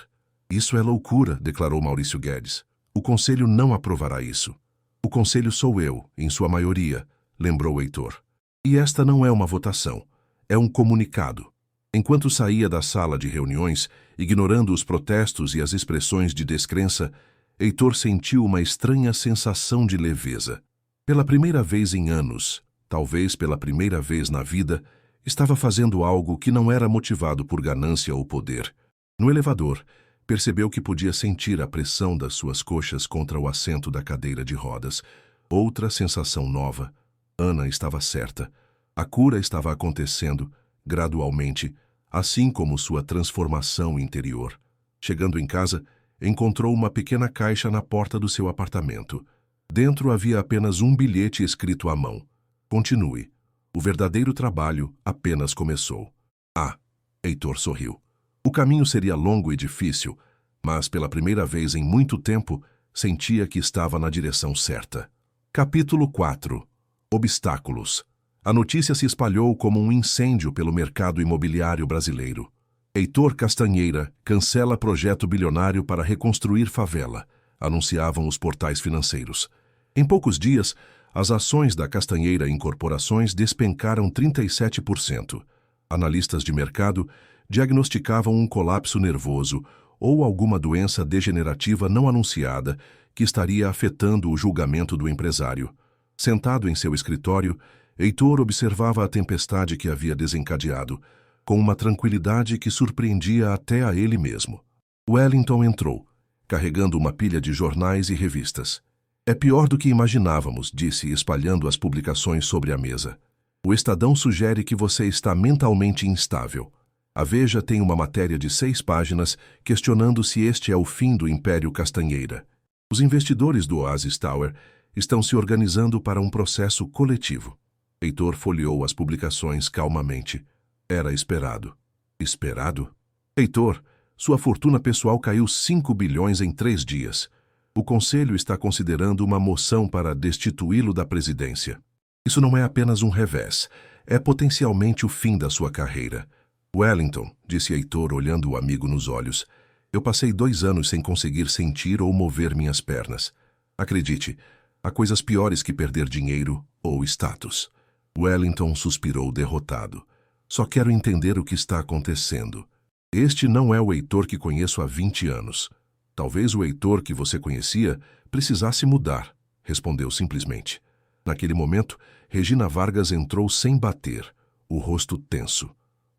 Isso é loucura, declarou Maurício Guedes. O Conselho não aprovará isso. O Conselho sou eu, em sua maioria, lembrou Heitor. E esta não é uma votação, é um comunicado. Enquanto saía da sala de reuniões, ignorando os protestos e as expressões de descrença, Heitor sentiu uma estranha sensação de leveza. Pela primeira vez em anos, talvez pela primeira vez na vida, estava fazendo algo que não era motivado por ganância ou poder. No elevador, percebeu que podia sentir a pressão das suas coxas contra o assento da cadeira de rodas. Outra sensação nova. Ana estava certa. A cura estava acontecendo, gradualmente, assim como sua transformação interior. Chegando em casa, encontrou uma pequena caixa na porta do seu apartamento. Dentro havia apenas um bilhete escrito à mão. Continue. O verdadeiro trabalho apenas começou. Ah, Heitor sorriu. O caminho seria longo e difícil, mas pela primeira vez em muito tempo, sentia que estava na direção certa. Capítulo 4. Obstáculos. A notícia se espalhou como um incêndio pelo mercado imobiliário brasileiro. Heitor Castanheira cancela projeto bilionário para reconstruir favela, anunciavam os portais financeiros. Em poucos dias, as ações da Castanheira Incorporações despencaram 37%. Analistas de mercado diagnosticavam um colapso nervoso ou alguma doença degenerativa não anunciada que estaria afetando o julgamento do empresário. Sentado em seu escritório, Heitor observava a tempestade que havia desencadeado, com uma tranquilidade que surpreendia até a ele mesmo. Wellington entrou, carregando uma pilha de jornais e revistas. É pior do que imaginávamos, disse, espalhando as publicações sobre a mesa. O Estadão sugere que você está mentalmente instável. A Veja tem uma matéria de 6 páginas questionando se este é o fim do Império Castanheira. Os investidores do Oasis Tower estão se organizando para um processo coletivo. Heitor folheou as publicações calmamente. Era esperado. Esperado? Heitor, sua fortuna pessoal caiu 5 bilhões em 3 dias. O Conselho está considerando uma moção para destituí-lo da presidência. Isso não é apenas um revés, é potencialmente o fim da sua carreira. Wellington, disse Heitor olhando o amigo nos olhos, eu passei 2 anos sem conseguir sentir ou mover minhas pernas. Acredite, há coisas piores que perder dinheiro ou status. Wellington suspirou derrotado. Só quero entender o que está acontecendo. Este não é o Heitor que conheço há 20 anos. Talvez o Heitor que você conhecia precisasse mudar, respondeu simplesmente. Naquele momento, Regina Vargas entrou sem bater, o rosto tenso.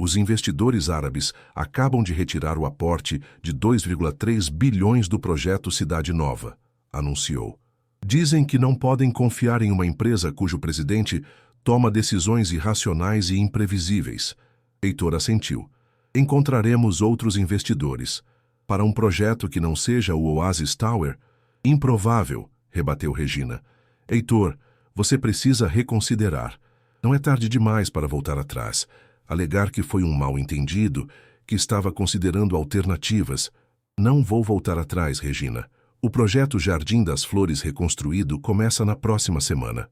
Os investidores árabes acabam de retirar o aporte de 2,3 bilhões do projeto Cidade Nova, anunciou. Dizem que não podem confiar em uma empresa cujo presidente toma decisões irracionais e imprevisíveis. Heitor assentiu. Encontraremos outros investidores. Para um projeto que não seja o Oasis Tower? Improvável, rebateu Regina. Heitor, você precisa reconsiderar. Não é tarde demais para voltar atrás. Alegar que foi um mal-entendido, que estava considerando alternativas. Não vou voltar atrás, Regina. O projeto Jardim das Flores reconstruído começa na próxima semana.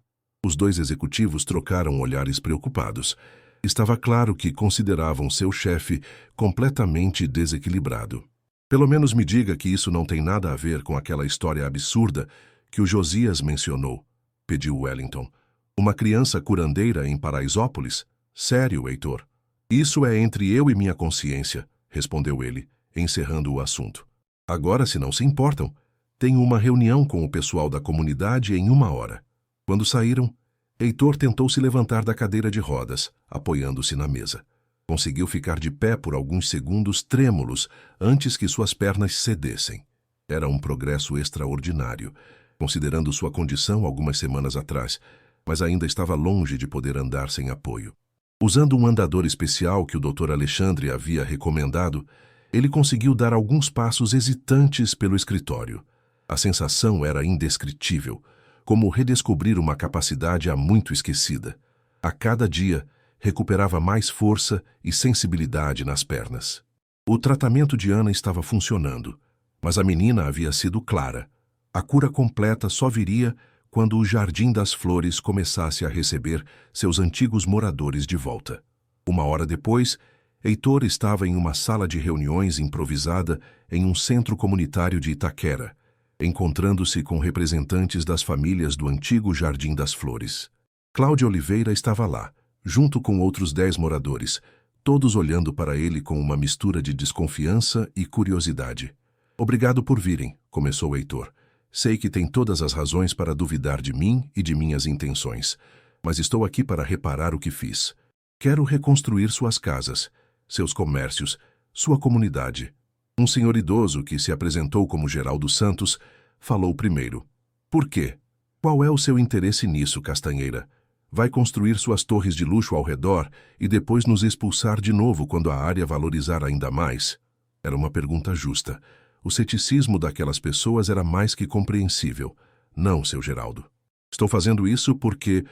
Os 2 executivos trocaram olhares preocupados. Estava claro que consideravam seu chefe completamente desequilibrado. Pelo menos me diga que isso não tem nada a ver com aquela história absurda que o Josias mencionou, pediu Wellington. Uma criança curandeira em Paraisópolis? Sério, Heitor? Isso é entre eu e minha consciência, respondeu ele, encerrando o assunto. Agora, se não se importam, tenho uma reunião com o pessoal da comunidade em 1 hora. Quando saíram, Heitor tentou se levantar da cadeira de rodas, apoiando-se na mesa. Conseguiu ficar de pé por alguns segundos trêmulos antes que suas pernas cedessem. Era um progresso extraordinário, considerando sua condição algumas semanas atrás, mas ainda estava longe de poder andar sem apoio. Usando um andador especial que o Dr. Alexandre havia recomendado, ele conseguiu dar alguns passos hesitantes pelo escritório. A sensação era indescritível, como redescobrir uma capacidade há muito esquecida. A cada dia, recuperava mais força e sensibilidade nas pernas. O tratamento de Ana estava funcionando, mas a menina havia sido clara. A cura completa só viria quando o Jardim das Flores começasse a receber seus antigos moradores de volta. 1 hora depois, Heitor estava em uma sala de reuniões improvisada em um centro comunitário de Itaquera, encontrando-se com representantes das famílias do antigo Jardim das Flores. Cláudia Oliveira estava lá, junto com outros 10 moradores, todos olhando para ele com uma mistura de desconfiança e curiosidade. Obrigado por virem, começou Heitor. Sei que tem todas as razões para duvidar de mim e de minhas intenções, mas estou aqui para reparar o que fiz. Quero reconstruir suas casas, seus comércios, sua comunidade. Um senhor idoso que se apresentou como Geraldo Santos falou primeiro. Por quê? Qual é o seu interesse nisso, Castanheira? Vai construir suas torres de luxo ao redor e depois nos expulsar de novo quando a área valorizar ainda mais? Era uma pergunta justa. O ceticismo daquelas pessoas era mais que compreensível. Não, seu Geraldo. Estou fazendo isso porque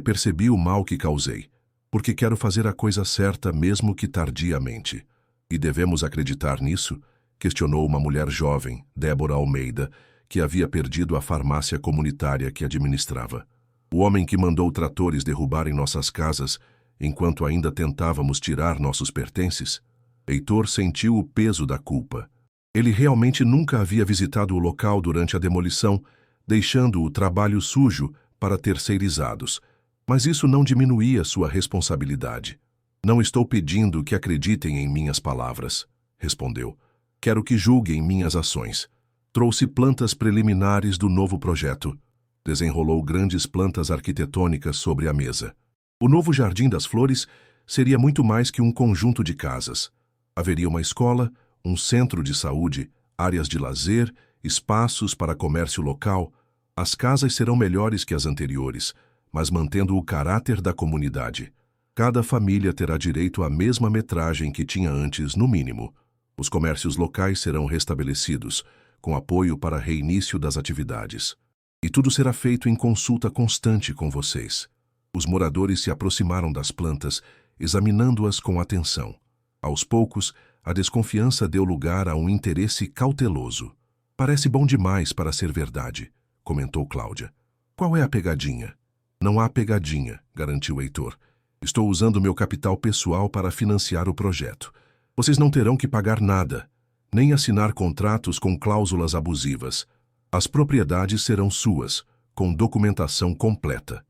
percebi o mal que causei. Porque quero fazer a coisa certa mesmo que tardiamente. E devemos acreditar nisso? Questionou uma mulher jovem, Débora Almeida, que havia perdido a farmácia comunitária que administrava. O homem que mandou tratores derrubarem nossas casas enquanto ainda tentávamos tirar nossos pertences? Heitor sentiu o peso da culpa. Ele realmente nunca havia visitado o local durante a demolição, deixando o trabalho sujo para terceirizados. Mas isso não diminuía sua responsabilidade. Não estou pedindo que acreditem em minhas palavras, respondeu. Quero que julguem minhas ações. Trouxe plantas preliminares do novo projeto. Desenrolou grandes plantas arquitetônicas sobre a mesa. O novo Jardim das Flores seria muito mais que um conjunto de casas. Haveria uma escola, um centro de saúde, áreas de lazer, espaços para comércio local. As casas serão melhores que as anteriores, mas mantendo o caráter da comunidade. Cada família terá direito à mesma metragem que tinha antes, no mínimo. Os comércios locais serão restabelecidos, com apoio para reinício das atividades. E tudo será feito em consulta constante com vocês. Os moradores se aproximaram das plantas, examinando-as com atenção. Aos poucos, a desconfiança deu lugar a um interesse cauteloso. Parece bom demais para ser verdade, comentou Cláudia. Qual é a pegadinha? Não há pegadinha, garantiu Heitor. Estou usando meu capital pessoal para financiar o projeto. Vocês não terão que pagar nada, nem assinar contratos com cláusulas abusivas. As propriedades serão suas, com documentação completa.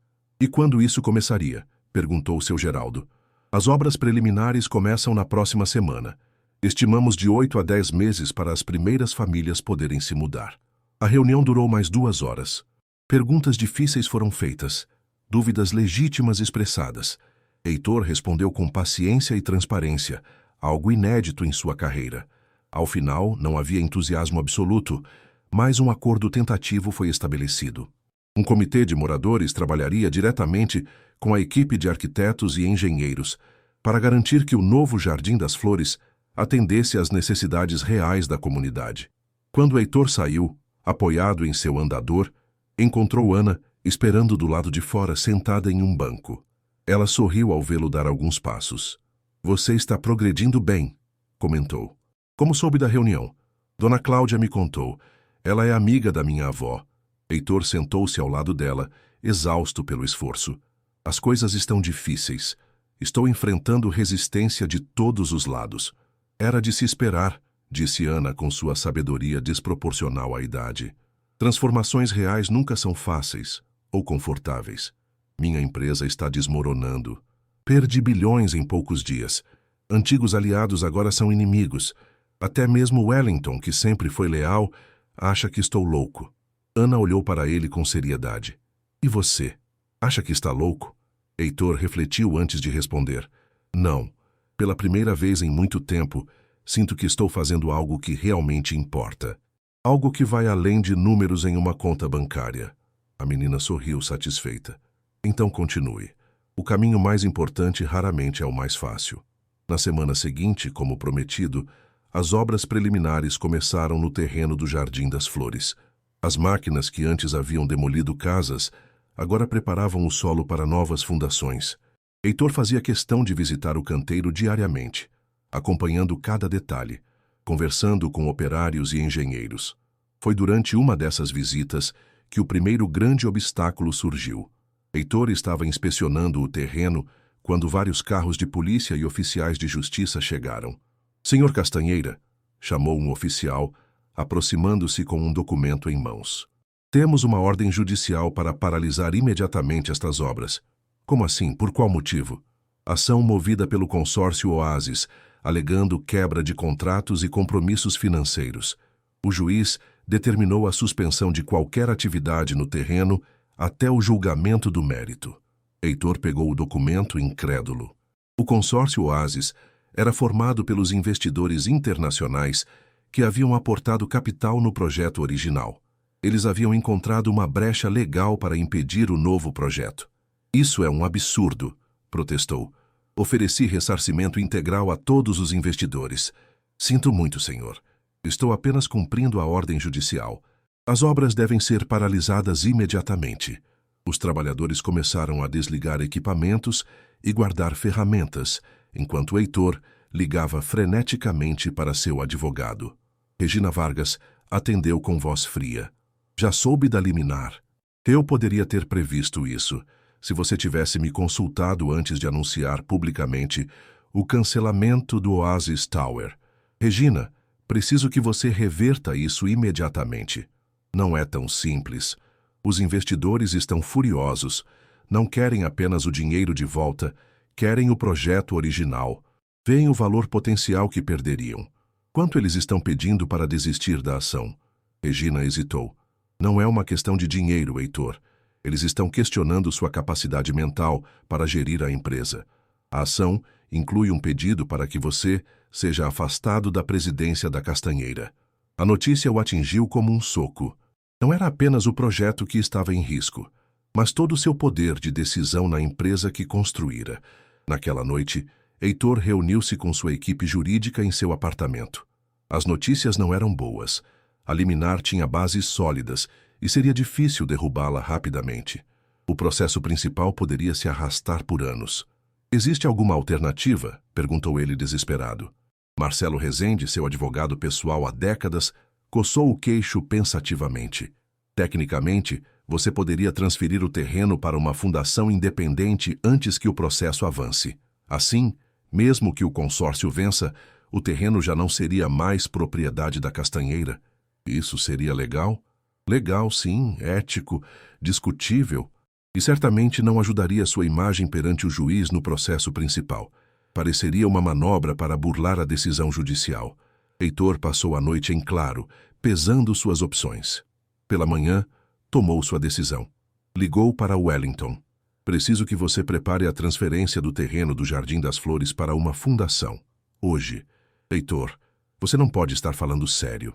E quando isso começaria? Perguntou seu Geraldo. As obras preliminares começam na próxima semana. Estimamos de 8 a 10 meses para as primeiras famílias poderem se mudar. A reunião durou mais 2 horas. Perguntas difíceis foram feitas, dúvidas legítimas expressadas. Heitor respondeu com paciência e transparência, algo inédito em sua carreira. Ao final, não havia entusiasmo absoluto, mas um acordo tentativo foi estabelecido. Um comitê de moradores trabalharia diretamente com a equipe de arquitetos e engenheiros para garantir que o novo Jardim das Flores atendesse às necessidades reais da comunidade. Quando Heitor saiu, apoiado em seu andador, encontrou Ana esperando do lado de fora sentada em um banco. Ela sorriu ao vê-lo dar alguns passos. Você está progredindo bem, comentou. Como soube da reunião? Dona Cláudia me contou. Ela é amiga da minha avó. Heitor sentou-se ao lado dela, exausto pelo esforço. As coisas estão difíceis. Estou enfrentando resistência de todos os lados. Era de se esperar, disse Ana com sua sabedoria desproporcional à idade. Transformações reais nunca são fáceis ou confortáveis. Minha empresa está desmoronando. Perdi bilhões em poucos dias. Antigos aliados agora são inimigos. Até mesmo Wellington, que sempre foi leal, acha que estou louco. Ana olhou para ele com seriedade. E você? Acha que está louco? Heitor refletiu antes de responder. Não. Pela primeira vez em muito tempo, sinto que estou fazendo algo que realmente importa. Algo que vai além de números em uma conta bancária. A menina sorriu satisfeita. Então continue. O caminho mais importante raramente é o mais fácil. Na semana seguinte, como prometido, as obras preliminares começaram no terreno do Jardim das Flores. As máquinas que antes haviam demolido casas, agora preparavam o solo para novas fundações. Heitor fazia questão de visitar o canteiro diariamente, acompanhando cada detalhe, conversando com operários e engenheiros. Foi durante uma dessas visitas que o primeiro grande obstáculo surgiu. Heitor estava inspecionando o terreno quando vários carros de polícia e oficiais de justiça chegaram. Senhor Castanheira, chamou um oficial, aproximando-se com um documento em mãos. Temos uma ordem judicial para paralisar imediatamente estas obras. Como assim? Por qual motivo? Ação movida pelo consórcio Oasis, alegando quebra de contratos e compromissos financeiros. O juiz determinou a suspensão de qualquer atividade no terreno até o julgamento do mérito. Heitor pegou o documento incrédulo. O consórcio Oasis era formado pelos investidores internacionais que haviam aportado capital no projeto original. Eles haviam encontrado uma brecha legal para impedir o novo projeto. Isso é um absurdo, protestou. Ofereci ressarcimento integral a todos os investidores. Sinto muito, senhor. Estou apenas cumprindo a ordem judicial. As obras devem ser paralisadas imediatamente. Os trabalhadores começaram a desligar equipamentos e guardar ferramentas, enquanto Heitor ligava freneticamente para seu advogado. Regina Vargas atendeu com voz fria. Já soube da liminar. Eu poderia ter previsto isso, se você tivesse me consultado antes de anunciar publicamente o cancelamento do Oasis Tower. Regina, preciso que você reverta isso imediatamente. Não é tão simples. Os investidores estão furiosos. Não querem apenas o dinheiro de volta, querem o projeto original. Veem o valor potencial que perderiam. Quanto eles estão pedindo para desistir da ação? Regina hesitou. Não é uma questão de dinheiro, Heitor. Eles estão questionando sua capacidade mental para gerir a empresa. A ação inclui um pedido para que você seja afastado da presidência da Castanheira. A notícia o atingiu como um soco. Não era apenas o projeto que estava em risco, mas todo o seu poder de decisão na empresa que construíra. Naquela noite, Heitor reuniu-se com sua equipe jurídica em seu apartamento. As notícias não eram boas. A liminar tinha bases sólidas e seria difícil derrubá-la rapidamente. O processo principal poderia se arrastar por anos. «Existe alguma alternativa?» perguntou ele desesperado. Marcelo Rezende, seu advogado pessoal há décadas, coçou o queixo pensativamente. Tecnicamente, você poderia transferir o terreno para uma fundação independente antes que o processo avance. Assim, mesmo que o consórcio vença, o terreno já não seria mais propriedade da Castanheira. Isso seria legal? Legal, sim, ético, discutível. E certamente não ajudaria sua imagem perante o juiz no processo principal. Pareceria uma manobra para burlar a decisão judicial. Heitor passou a noite em claro, pesando suas opções. Pela manhã, tomou sua decisão. Ligou para Wellington. Preciso que você prepare a transferência do terreno do Jardim das Flores para uma fundação. Hoje. Heitor, você não pode estar falando sério.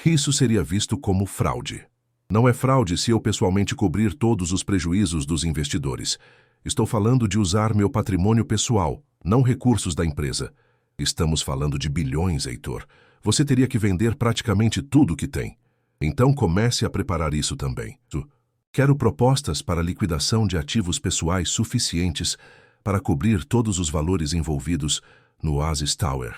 Isso seria visto como fraude. Não é fraude se eu pessoalmente cobrir todos os prejuízos dos investidores. Estou falando de usar meu patrimônio pessoal, não recursos da empresa. Estamos falando de bilhões, Heitor. Você teria que vender praticamente tudo que tem. Então comece a preparar isso também. Quero propostas para liquidação de ativos pessoais suficientes para cobrir todos os valores envolvidos no Oasis Tower.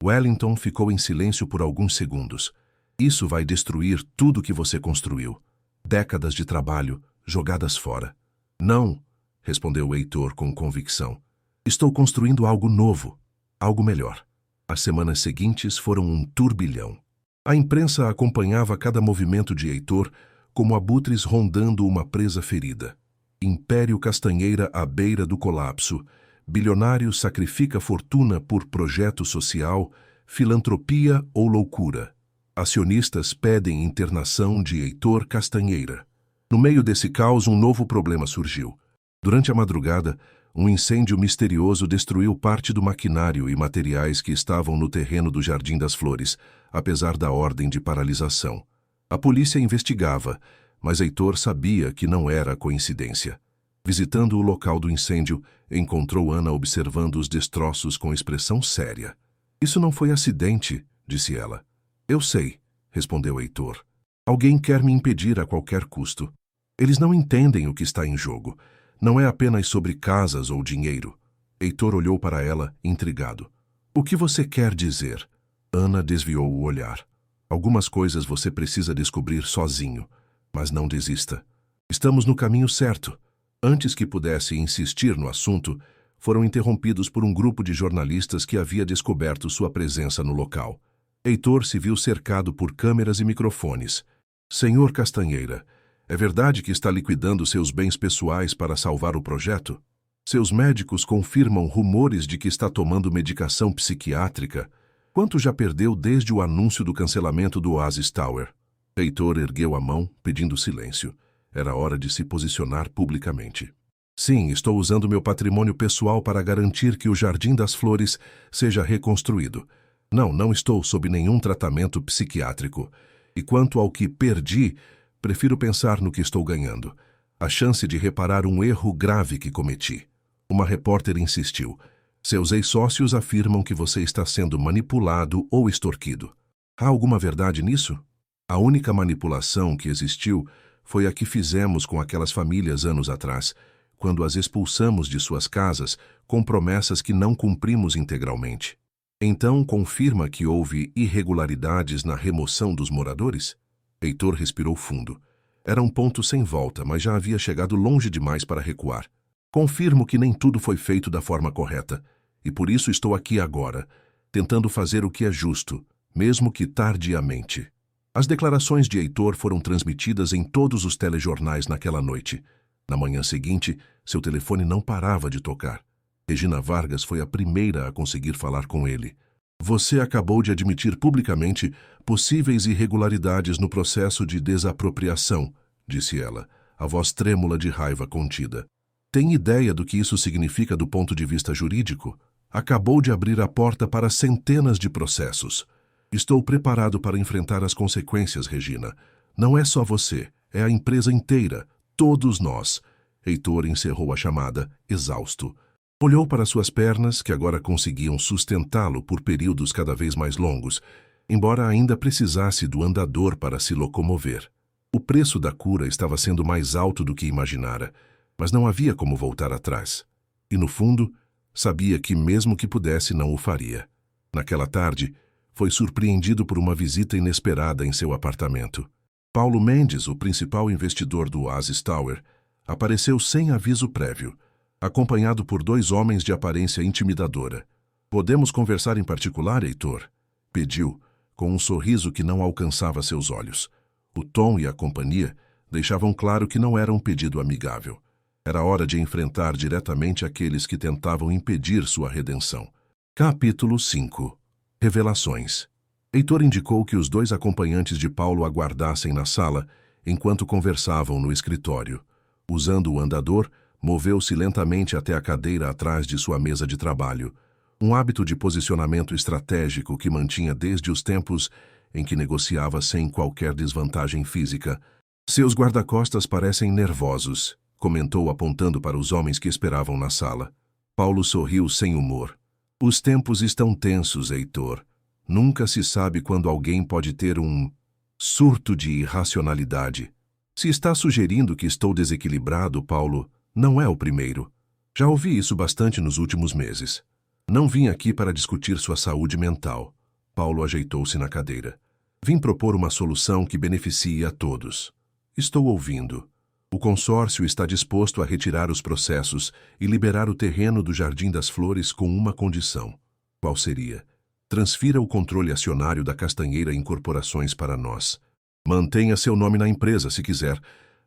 Wellington ficou em silêncio por alguns segundos. Isso vai destruir tudo que você construiu. Décadas de trabalho jogadas fora. Não, respondeu Heitor com convicção. Estou construindo algo novo, algo melhor. As semanas seguintes foram um turbilhão. A imprensa acompanhava cada movimento de Heitor como abutres rondando uma presa ferida. Império Castanheira à beira do colapso. Bilionário sacrifica fortuna por projeto social, filantropia ou loucura. Acionistas pedem internação de Heitor Castanheira. No meio desse caos, um novo problema surgiu. Durante a madrugada, um incêndio misterioso destruiu parte do maquinário e materiais que estavam no terreno do Jardim das Flores, apesar da ordem de paralisação. A polícia investigava, mas Heitor sabia que não era coincidência. Visitando o local do incêndio, encontrou Ana observando os destroços com expressão séria. Isso não foi acidente, disse ela. Eu sei, respondeu Heitor. Alguém quer me impedir a qualquer custo. Eles não entendem o que está em jogo. Não é apenas sobre casas ou dinheiro. Heitor olhou para ela, intrigado. O que você quer dizer? Ana desviou o olhar. Algumas coisas você precisa descobrir sozinho, mas não desista. Estamos no caminho certo. Antes que pudesse insistir no assunto, foram interrompidos por um grupo de jornalistas que havia descoberto sua presença no local. Heitor se viu cercado por câmeras e microfones. Senhor Castanheira, é verdade que está liquidando seus bens pessoais para salvar o projeto? Seus médicos confirmam rumores de que está tomando medicação psiquiátrica. Quanto já perdeu desde o anúncio do cancelamento do Oasis Tower? Heitor ergueu a mão, pedindo silêncio. Era hora de se posicionar publicamente. Sim, estou usando meu patrimônio pessoal para garantir que o Jardim das Flores seja reconstruído. Não estou sob nenhum tratamento psiquiátrico. E quanto ao que perdi, prefiro pensar no que estou ganhando. A chance de reparar um erro grave que cometi. Uma repórter insistiu. Seus ex-sócios afirmam que você está sendo manipulado ou extorquido. Há alguma verdade nisso? A única manipulação que existiu foi a que fizemos com aquelas famílias anos atrás, quando as expulsamos de suas casas com promessas que não cumprimos integralmente. Então confirma que houve irregularidades na remoção dos moradores? Heitor respirou fundo. Era um ponto sem volta, mas já havia chegado longe demais para recuar. Confirmo que nem tudo foi feito da forma correta, e por isso estou aqui agora, tentando fazer o que é justo, mesmo que tardiamente. As declarações de Heitor foram transmitidas em todos os telejornais naquela noite. Na manhã seguinte, seu telefone não parava de tocar. Regina Vargas foi a primeira a conseguir falar com ele. Você acabou de admitir publicamente possíveis irregularidades no processo de desapropriação, disse ela. a voz trêmula de raiva contida. Tem ideia do que isso significa do ponto de vista jurídico? Acabou de abrir a porta para centenas de processos. Estou preparado para enfrentar as consequências, Regina. Não é só você, é a empresa inteira, todos nós. Heitor encerrou a chamada, exausto. Olhou para suas pernas, que agora conseguiam sustentá-lo por períodos cada vez mais longos, embora ainda precisasse do andador para se locomover. O preço da cura estava sendo mais alto do que imaginara, mas não havia como voltar atrás. E, no fundo, sabia que mesmo que pudesse, não o faria. Naquela tarde, foi surpreendido por uma visita inesperada em seu apartamento. Paulo Mendes, o principal investidor do Oasis Tower, apareceu sem aviso prévio, acompanhado por 2 homens de aparência intimidadora. "Podemos conversar em particular, Heitor?" pediu, com um sorriso que não alcançava seus olhos. O tom e a companhia deixavam claro que não era um pedido amigável. Era hora de enfrentar diretamente aqueles que tentavam impedir sua redenção. Capítulo 5. Revelações. Heitor indicou que os 2 acompanhantes de Paulo aguardassem na sala enquanto conversavam no escritório. Usando o andador, moveu-se lentamente até a cadeira atrás de sua mesa de trabalho, um hábito de posicionamento estratégico que mantinha desde os tempos em que negociava sem qualquer desvantagem física. "Seus guarda-costas parecem nervosos", comentou apontando para os homens que esperavam na sala. Paulo sorriu sem humor. "Os tempos estão tensos, Heitor. Nunca se sabe quando alguém pode ter um surto de irracionalidade. Se está sugerindo que estou desequilibrado, Paulo, não é o primeiro. Já ouvi isso bastante nos últimos meses. Não vim aqui para discutir sua saúde mental." Paulo ajeitou-se na cadeira. "Vim propor uma solução que beneficie a todos. Estou ouvindo. O consórcio está disposto a retirar os processos e liberar o terreno do Jardim das Flores com uma condição. Qual seria? Transfira o controle acionário da Castanheira Incorporações para nós. Mantenha seu nome na empresa, se quiser,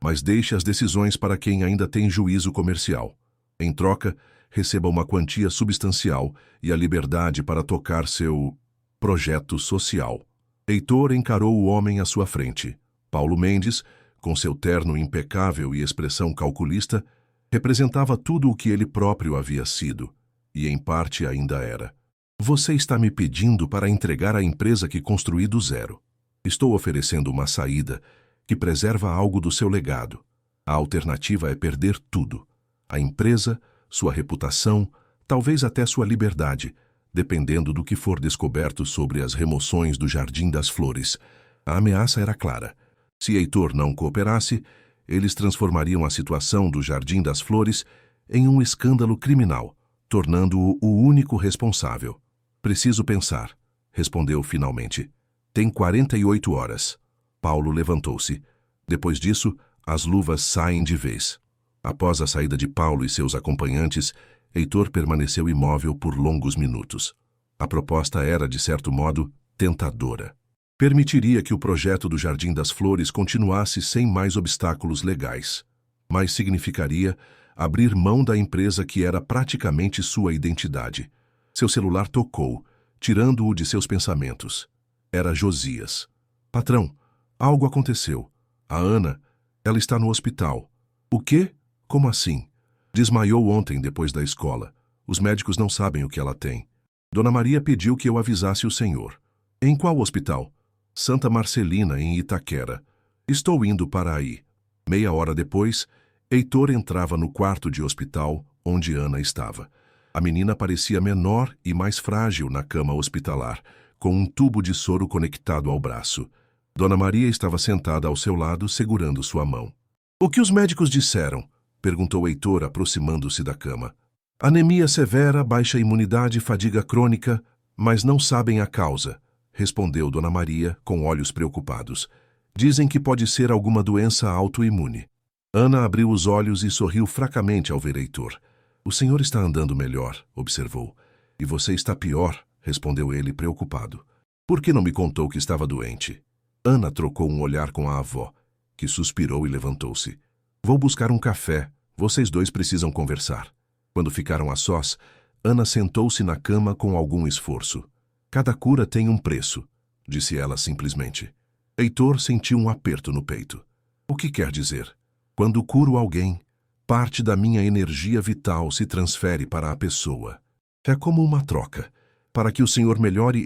mas deixe as decisões para quem ainda tem juízo comercial. Em troca, receba uma quantia substancial e a liberdade para tocar seu projeto social." Heitor encarou o homem à sua frente. Paulo Mendes, com seu terno impecável e expressão calculista, representava tudo o que ele próprio havia sido, e em parte ainda era. "Você está me pedindo para entregar a empresa que construí do zero. Estou oferecendo uma saída que preserva algo do seu legado. A alternativa é perder tudo. A empresa, sua reputação, talvez até sua liberdade, dependendo do que for descoberto sobre as remoções do Jardim das Flores." A ameaça era clara. Se Heitor não cooperasse, eles transformariam a situação do Jardim das Flores em um escândalo criminal, tornando-o o único responsável. "Preciso pensar", respondeu finalmente. "Tem 48 horas. Paulo levantou-se. Depois disso, as luvas saem de vez. Após a saída de Paulo e seus acompanhantes, Heitor permaneceu imóvel por longos minutos. A proposta era, de certo modo, tentadora. Permitiria que o projeto do Jardim das Flores continuasse sem mais obstáculos legais, mas significaria abrir mão da empresa que era praticamente sua identidade. Seu celular tocou, tirando-o de seus pensamentos. Era Josias. "Patrão, algo aconteceu. A Ana, ela está no hospital." "O quê? Como assim?" "Desmaiou ontem depois da escola. Os médicos não sabem o que ela tem. Dona Maria pediu que eu avisasse o senhor." "Em qual hospital?" "Santa Marcelina, em Itaquera. Estou indo para aí." Meia hora depois, Heitor entrava no quarto de hospital onde Ana estava. A menina parecia menor e mais frágil na cama hospitalar, com um tubo de soro conectado ao braço. Dona Maria estava sentada ao seu lado, segurando sua mão. "O que os médicos disseram?" perguntou Heitor, aproximando-se da cama. "Anemia severa, baixa imunidade, fadiga crônica, mas não sabem a causa", respondeu Dona Maria, com olhos preocupados. "Dizem que pode ser alguma doença autoimune." Ana abriu os olhos e sorriu fracamente ao ver Heitor. "O senhor está andando melhor", observou. "E você está pior", respondeu ele, preocupado. "Por que não me contou que estava doente?" Ana trocou um olhar com a avó, que suspirou e levantou-se. "Vou buscar um café. Vocês 2 precisam conversar." Quando ficaram a sós, Ana sentou-se na cama com algum esforço. "Cada cura tem um preço", disse ela simplesmente. Heitor sentiu um aperto no peito. "O que quer dizer?" Quando curo alguém, parte da minha energia vital se transfere para a pessoa. É como uma troca. Para que o Senhor melhore,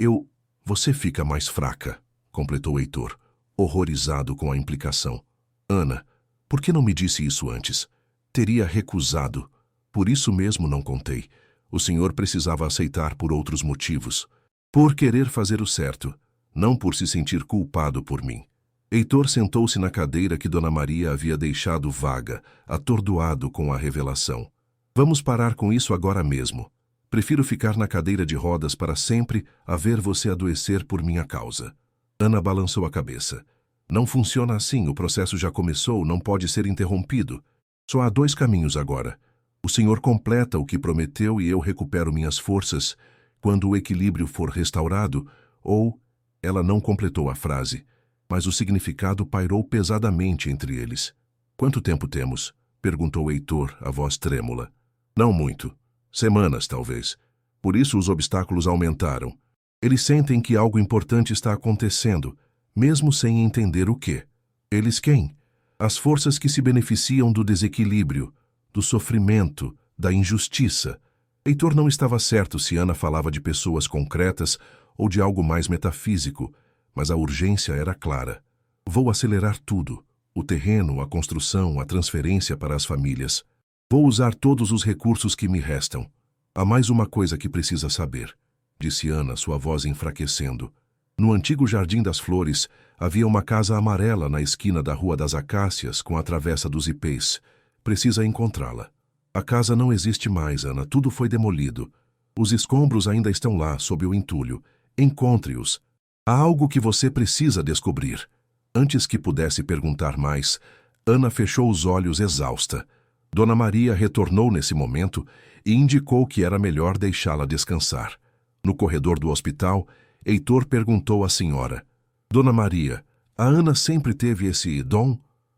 Você fica mais fraca, completou Heitor, horrorizado com a implicação. Ana, por que não me disse isso antes? Teria recusado. Por isso mesmo não contei. O senhor precisava aceitar por outros motivos. Por querer fazer o certo, não por se sentir culpado por mim. Heitor sentou-se na cadeira que Dona Maria havia deixado vaga, atordoado com a revelação. Vamos parar com isso agora mesmo. Prefiro ficar na cadeira de rodas para sempre a ver você adoecer por minha causa. Ana balançou a cabeça. Não funciona assim, o processo já começou, não pode ser interrompido. Só há 2 caminhos agora. O Senhor completa o que prometeu e eu recupero minhas forças quando o equilíbrio for restaurado, ou... Ela não completou a frase, mas o significado pairou pesadamente entre eles. Quanto tempo temos? Perguntou Heitor, a voz trêmula. Não muito. Semanas, talvez. Por isso os obstáculos aumentaram. Eles sentem que algo importante está acontecendo, mesmo sem entender o quê. Eles quem? As forças que se beneficiam do desequilíbrio, do sofrimento, da injustiça. Heitor não estava certo se Ana falava de pessoas concretas ou de algo mais metafísico, mas a urgência era clara. Vou acelerar tudo. O terreno, a construção, a transferência para as famílias. Vou usar todos os recursos que me restam. Há mais uma coisa que precisa saber, disse Ana, sua voz enfraquecendo. No antigo Jardim das Flores, havia uma casa amarela na esquina da Rua das Acácias, com a Travessa dos Ipês. Precisa encontrá-la. A casa não existe mais, Ana. Tudo foi demolido. Os escombros ainda estão lá, sob o entulho. Encontre-os. Há algo que você precisa descobrir. Antes que pudesse perguntar mais, Ana fechou os olhos exausta. Dona Maria retornou nesse momento e indicou que era melhor deixá-la descansar. No corredor do hospital, Heitor perguntou à senhora. Dona Maria, a Ana sempre teve esse dom?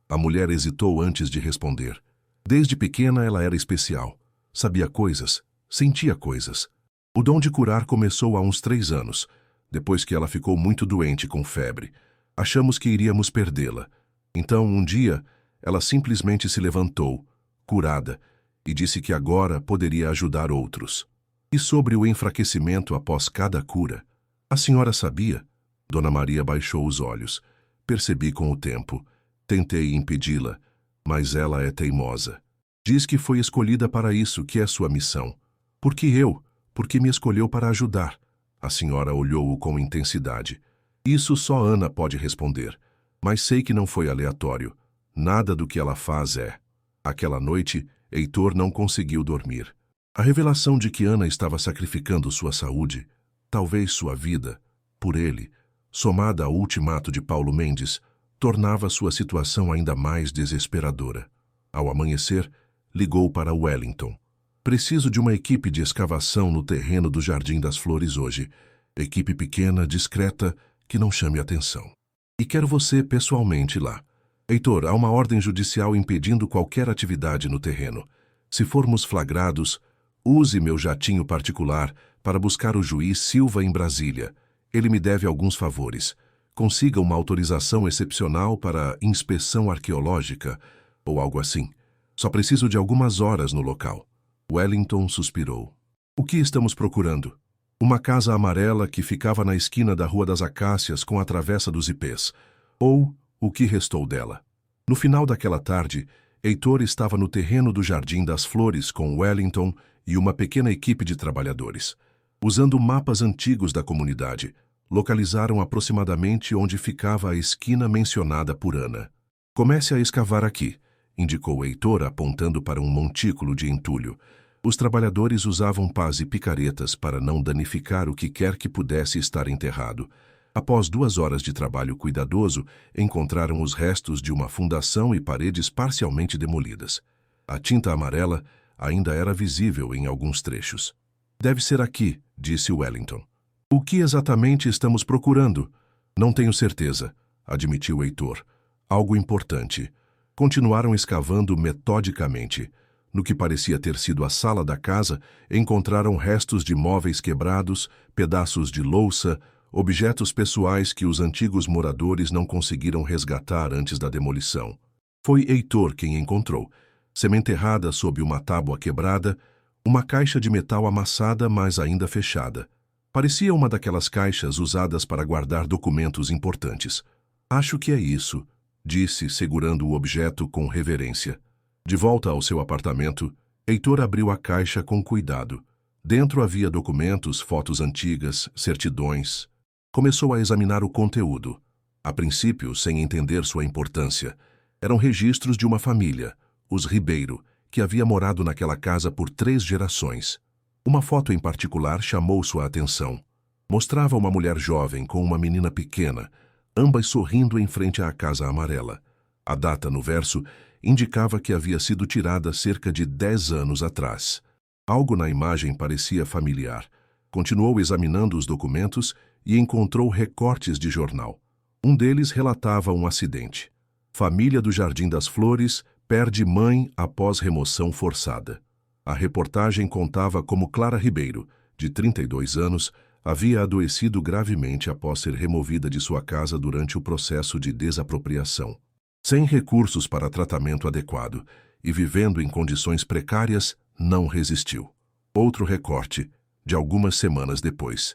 A mulher hesitou antes de responder. Desde pequena ela era especial. Sabia coisas, sentia coisas. O dom de curar começou há uns 3 anos, depois que ela ficou muito doente com febre. Achamos que iríamos perdê-la. Então, um dia, ela simplesmente se levantou, curada, e disse que agora poderia ajudar outros. E sobre o enfraquecimento após cada cura? A senhora sabia? Dona Maria baixou os olhos. Percebi com o tempo. Tentei impedi-la, mas ela é teimosa. Diz que foi escolhida para isso, que é sua missão. Por que eu? Porque me escolheu para ajudar. A senhora olhou-o com intensidade. Isso só Ana pode responder. Mas sei que não foi aleatório. Nada do que ela faz é. Aquela noite, Heitor não conseguiu dormir. A revelação de que Ana estava sacrificando sua saúde, talvez sua vida, por ele, somada ao ultimato de Paulo Mendes, tornava sua situação ainda mais desesperadora. Ao amanhecer, ligou para Wellington. Preciso de uma equipe de escavação no terreno do Jardim das Flores hoje. Equipe pequena, discreta, que não chame atenção. E quero você pessoalmente lá. Heitor, há uma ordem judicial impedindo qualquer atividade no terreno. Se formos flagrados, use meu jatinho particular para buscar o juiz Silva em Brasília. Ele me deve alguns favores. Consiga uma autorização excepcional para inspeção arqueológica ou algo assim. Só preciso de algumas horas no local. Wellington suspirou. O que estamos procurando? Uma casa amarela que ficava na esquina da Rua das Acácias com a Travessa dos Ipês. Ou o que restou dela. No final daquela tarde, Heitor estava no terreno do Jardim das Flores com Wellington e uma pequena equipe de trabalhadores. Usando mapas antigos da comunidade, localizaram aproximadamente onde ficava a esquina mencionada por Ana. Comece a escavar aqui, indicou Heitor apontando para um montículo de entulho. Os trabalhadores usavam pás e picaretas para não danificar o que quer que pudesse estar enterrado. Após 2 horas de trabalho cuidadoso, encontraram os restos de uma fundação e paredes parcialmente demolidas. A tinta amarela ainda era visível em alguns trechos. Deve ser aqui, disse Wellington. O que exatamente estamos procurando? Não tenho certeza, admitiu Heitor. Algo importante. Continuaram escavando metodicamente. No que parecia ter sido a sala da casa, encontraram restos de móveis quebrados, pedaços de louça, objetos pessoais que os antigos moradores não conseguiram resgatar antes da demolição. Foi Heitor quem encontrou, semi-enterrada sob uma tábua quebrada, uma caixa de metal amassada, mas ainda fechada. Parecia uma daquelas caixas usadas para guardar documentos importantes. Acho que é isso, disse, segurando o objeto com reverência. De volta ao seu apartamento, Heitor abriu a caixa com cuidado. Dentro havia documentos, fotos antigas, certidões. Começou a examinar o conteúdo. A princípio, sem entender sua importância. Eram registros de uma família, os Ribeiro, que havia morado naquela casa por 3 gerações. Uma foto em particular chamou sua atenção. Mostrava uma mulher jovem com uma menina pequena, ambas sorrindo em frente à casa amarela. A data no verso indicava que havia sido tirada cerca de 10 anos atrás. Algo na imagem parecia familiar. Continuou examinando os documentos e encontrou recortes de jornal. Um deles relatava um acidente. Família do Jardim das Flores perde mãe após remoção forçada. A reportagem contava como Clara Ribeiro, de 32 anos, havia adoecido gravemente após ser removida de sua casa durante o processo de desapropriação. Sem recursos para tratamento adequado e vivendo em condições precárias, não resistiu. Outro recorte, de algumas semanas depois.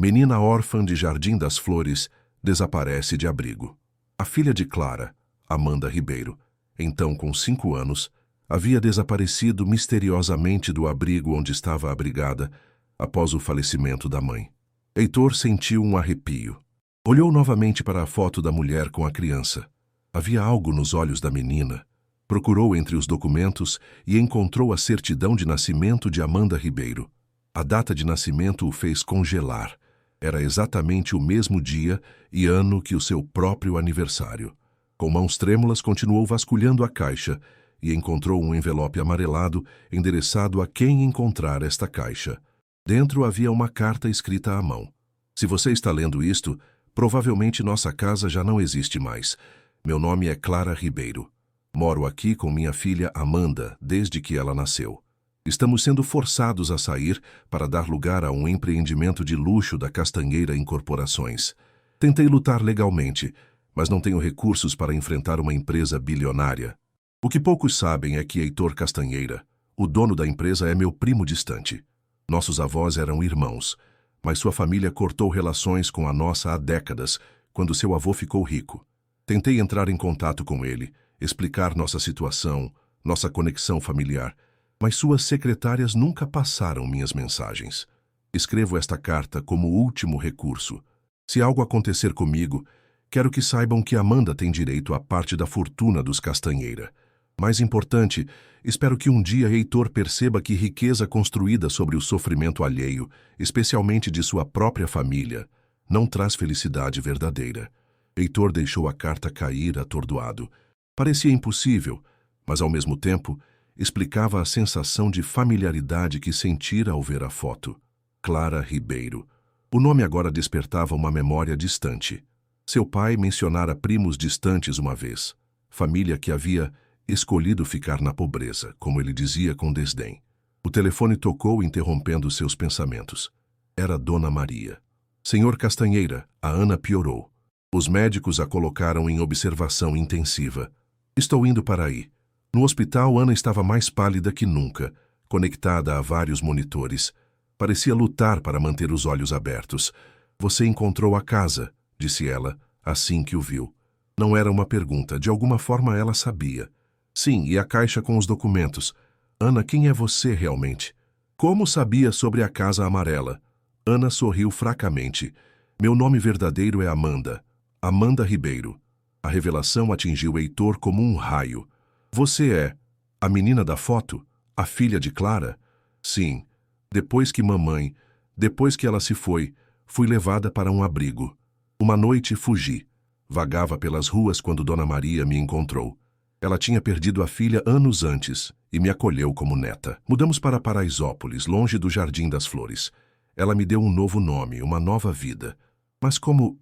Menina órfã de Jardim das Flores desaparece de abrigo. A filha de Clara, Amanda Ribeiro, então com 5 anos, havia desaparecido misteriosamente do abrigo onde estava abrigada após o falecimento da mãe. Heitor sentiu um arrepio. Olhou novamente para a foto da mulher com a criança. Havia algo nos olhos da menina. Procurou entre os documentos e encontrou a certidão de nascimento de Amanda Ribeiro. A data de nascimento o fez congelar. Era exatamente o mesmo dia e ano que o seu próprio aniversário. Com mãos trêmulas, continuou vasculhando a caixa e encontrou um envelope amarelado endereçado a quem encontrar esta caixa. Dentro havia uma carta escrita à mão. Se você está lendo isto, provavelmente nossa casa já não existe mais. Meu nome é Clara Ribeiro. Moro aqui com minha filha Amanda desde que ela nasceu. Estamos sendo forçados a sair para dar lugar a um empreendimento de luxo da Castanheira Incorporações. Tentei lutar legalmente, mas não tenho recursos para enfrentar uma empresa bilionária. O que poucos sabem é que Heitor Castanheira, o dono da empresa, é meu primo distante. Nossos avós eram irmãos, mas sua família cortou relações com a nossa há décadas, quando seu avô ficou rico. Tentei entrar em contato com ele, explicar nossa situação, nossa conexão familiar, mas suas secretárias nunca passaram minhas mensagens. Escrevo esta carta como último recurso. Se algo acontecer comigo, quero que saibam que Amanda tem direito à parte da fortuna dos Castanheira. Mais importante, espero que um dia Heitor perceba que riqueza construída sobre o sofrimento alheio, especialmente de sua própria família, não traz felicidade verdadeira. Heitor deixou a carta cair atordoado. Parecia impossível, mas ao mesmo tempo explicava a sensação de familiaridade que sentira ao ver a foto. Clara Ribeiro. O nome agora despertava uma memória distante. Seu pai mencionara primos distantes uma vez, família que havia escolhido ficar na pobreza, como ele dizia com desdém. O telefone tocou, interrompendo seus pensamentos. Era Dona Maria. Senhor Castanheira, a Ana piorou. Os médicos a colocaram em observação intensiva. Estou indo para aí. No hospital, Ana estava mais pálida que nunca, conectada a vários monitores. Parecia lutar para manter os olhos abertos. Você encontrou a casa, disse ela, assim que o viu. Não era uma pergunta, de alguma forma ela sabia. Sim, e a caixa com os documentos. Ana, quem é você realmente? Como sabia sobre a casa amarela? Ana sorriu fracamente. Meu nome verdadeiro é Amanda. Amanda Ribeiro. A revelação atingiu Heitor como um raio. Você é a menina da foto? A filha de Clara? Sim. Depois que ela se foi, fui levada para um abrigo. Uma noite fugi. Vagava pelas ruas quando Dona Maria me encontrou. Ela tinha perdido a filha anos antes e me acolheu como neta. Mudamos para Paraisópolis, longe do Jardim das Flores. Ela me deu um novo nome, uma nova vida. Mas como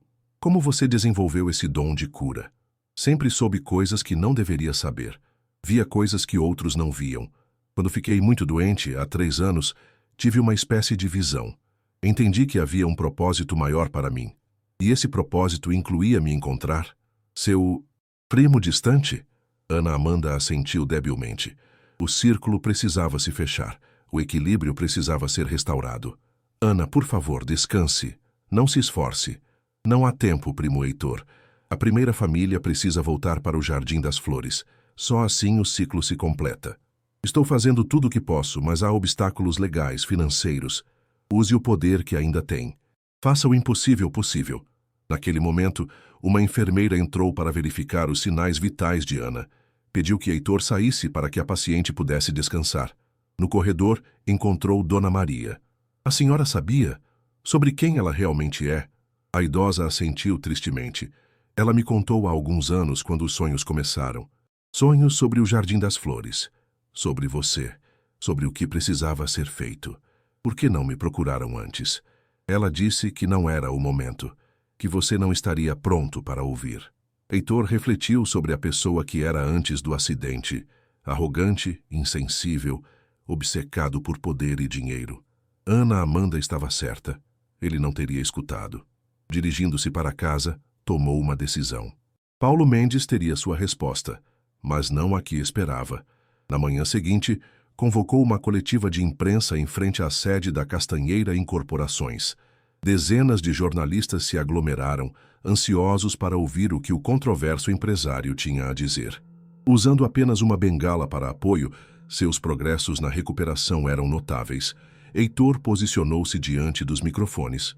você desenvolveu esse dom de cura? Sempre soube coisas que não deveria saber. Via coisas que outros não viam. Quando fiquei muito doente, há 3 anos, tive uma espécie de visão. Entendi que havia um propósito maior para mim. E esse propósito incluía me encontrar. Seu primo distante? Ana Amanda assentiu debilmente. O círculo precisava se fechar. O equilíbrio precisava ser restaurado. Ana, por favor, descanse. Não se esforce. Não há tempo, primo Heitor. A primeira família precisa voltar para o Jardim das Flores. Só assim o ciclo se completa. Estou fazendo tudo o que posso, mas há obstáculos legais, financeiros. Use o poder que ainda tem. Faça o impossível possível. Naquele momento, uma enfermeira entrou para verificar os sinais vitais de Ana. Pediu que Heitor saísse para que a paciente pudesse descansar. No corredor, encontrou Dona Maria. A senhora sabia? Sobre quem ela realmente é? A idosa assentiu tristemente. Ela me contou há alguns anos quando os sonhos começaram. Sonhos sobre o Jardim das Flores. Sobre você. Sobre o que precisava ser feito. Por que não me procuraram antes? Ela disse que não era o momento. Que você não estaria pronto para ouvir. Heitor refletiu sobre a pessoa que era antes do acidente. Arrogante, insensível, obcecado por poder e dinheiro. Ana Amanda estava certa. Ele não teria escutado. Dirigindo-se para casa, tomou uma decisão. Paulo Mendes teria sua resposta, mas não a que esperava. Na manhã seguinte, convocou uma coletiva de imprensa em frente à sede da Castanheira Incorporações. Dezenas de jornalistas se aglomeraram, ansiosos para ouvir o que o controverso empresário tinha a dizer. Usando apenas uma bengala para apoio, seus progressos na recuperação eram notáveis. Heitor posicionou-se diante dos microfones.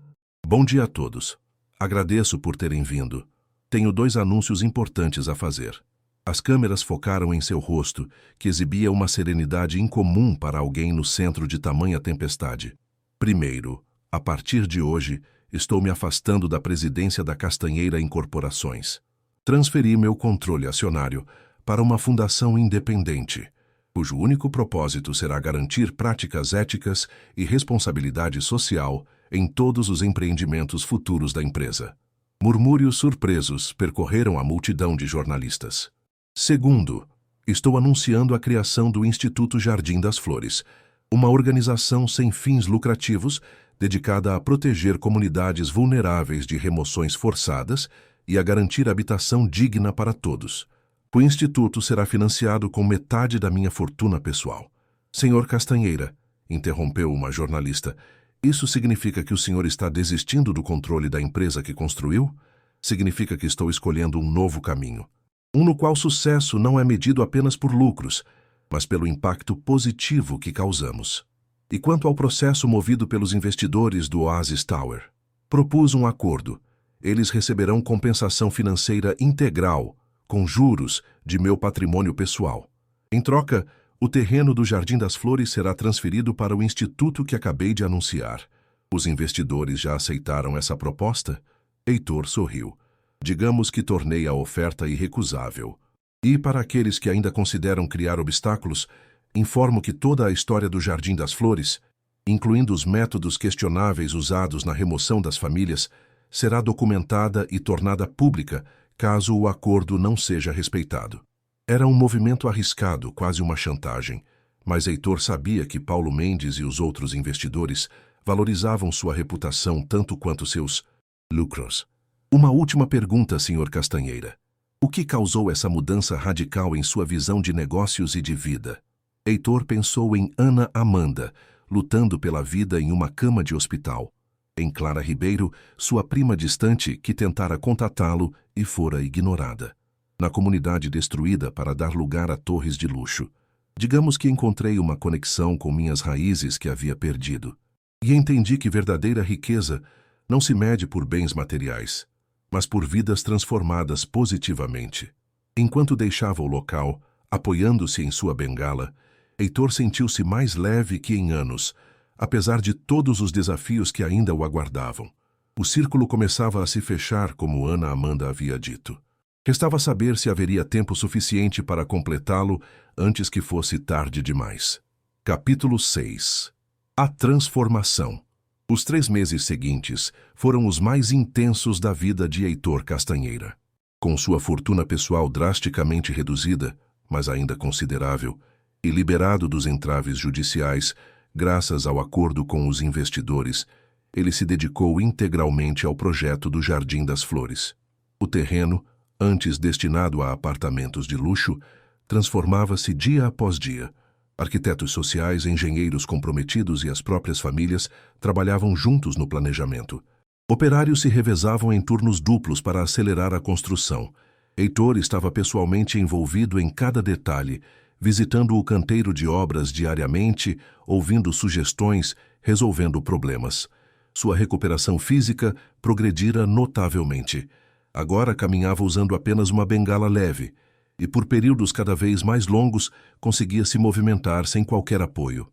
Bom dia a todos. Agradeço por terem vindo. Tenho 2 anúncios importantes a fazer. As câmeras focaram em seu rosto, que exibia uma serenidade incomum para alguém no centro de tamanha tempestade. Primeiro, a partir de hoje, estou me afastando da presidência da Castanheira Incorporações. Transferi meu controle acionário para uma fundação independente, cujo único propósito será garantir práticas éticas e responsabilidade social em todos os empreendimentos futuros da empresa. Murmúrios surpresos percorreram a multidão de jornalistas. Segundo, estou anunciando a criação do Instituto Jardim das Flores, uma organização sem fins lucrativos dedicada a proteger comunidades vulneráveis de remoções forçadas e a garantir habitação digna para todos. O Instituto será financiado com metade da minha fortuna pessoal. Senhor Castanheira, interrompeu uma jornalista, isso significa que o senhor está desistindo do controle da empresa que construiu? Significa que estou escolhendo um novo caminho. Um no qual sucesso não é medido apenas por lucros, mas pelo impacto positivo que causamos. E quanto ao processo movido pelos investidores do Oasis Tower? Propus um acordo. Eles receberão compensação financeira integral, com juros, de meu patrimônio pessoal. Em troca, o terreno do Jardim das Flores será transferido para o instituto que acabei de anunciar. Os investidores já aceitaram essa proposta? Heitor sorriu. Digamos que tornei a oferta irrecusável. E para aqueles que ainda consideram criar obstáculos, informo que toda a história do Jardim das Flores, incluindo os métodos questionáveis usados na remoção das famílias, será documentada e tornada pública caso o acordo não seja respeitado. Era um movimento arriscado, quase uma chantagem, mas Heitor sabia que Paulo Mendes e os outros investidores valorizavam sua reputação tanto quanto seus lucros. Uma última pergunta, Sr. Castanheira. O que causou essa mudança radical em sua visão de negócios e de vida? Heitor pensou em Ana Amanda, lutando pela vida em uma cama de hospital. Em Clara Ribeiro, sua prima distante que tentara contatá-lo e fora ignorada. Na comunidade destruída para dar lugar a torres de luxo. Digamos que encontrei uma conexão com minhas raízes que havia perdido. E entendi que verdadeira riqueza não se mede por bens materiais, mas por vidas transformadas positivamente. Enquanto deixava o local, apoiando-se em sua bengala, Heitor sentiu-se mais leve que em anos, apesar de todos os desafios que ainda o aguardavam. O círculo começava a se fechar, como Ana Amanda havia dito. Restava saber se haveria tempo suficiente para completá-lo antes que fosse tarde demais. Capítulo 6. A transformação. Os 3 meses seguintes foram os mais intensos da vida de Heitor Castanheira. Com sua fortuna pessoal drasticamente reduzida, mas ainda considerável, e liberado dos entraves judiciais, graças ao acordo com os investidores, ele se dedicou integralmente ao projeto do Jardim das Flores. O terreno, antes destinado a apartamentos de luxo, transformava-se dia após dia. Arquitetos sociais, engenheiros comprometidos e as próprias famílias trabalhavam juntos no planejamento. Operários se revezavam em turnos duplos para acelerar a construção. Heitor estava pessoalmente envolvido em cada detalhe, visitando o canteiro de obras diariamente, ouvindo sugestões, resolvendo problemas. Sua recuperação física progredira notavelmente. Agora caminhava usando apenas uma bengala leve, e por períodos cada vez mais longos conseguia se movimentar sem qualquer apoio.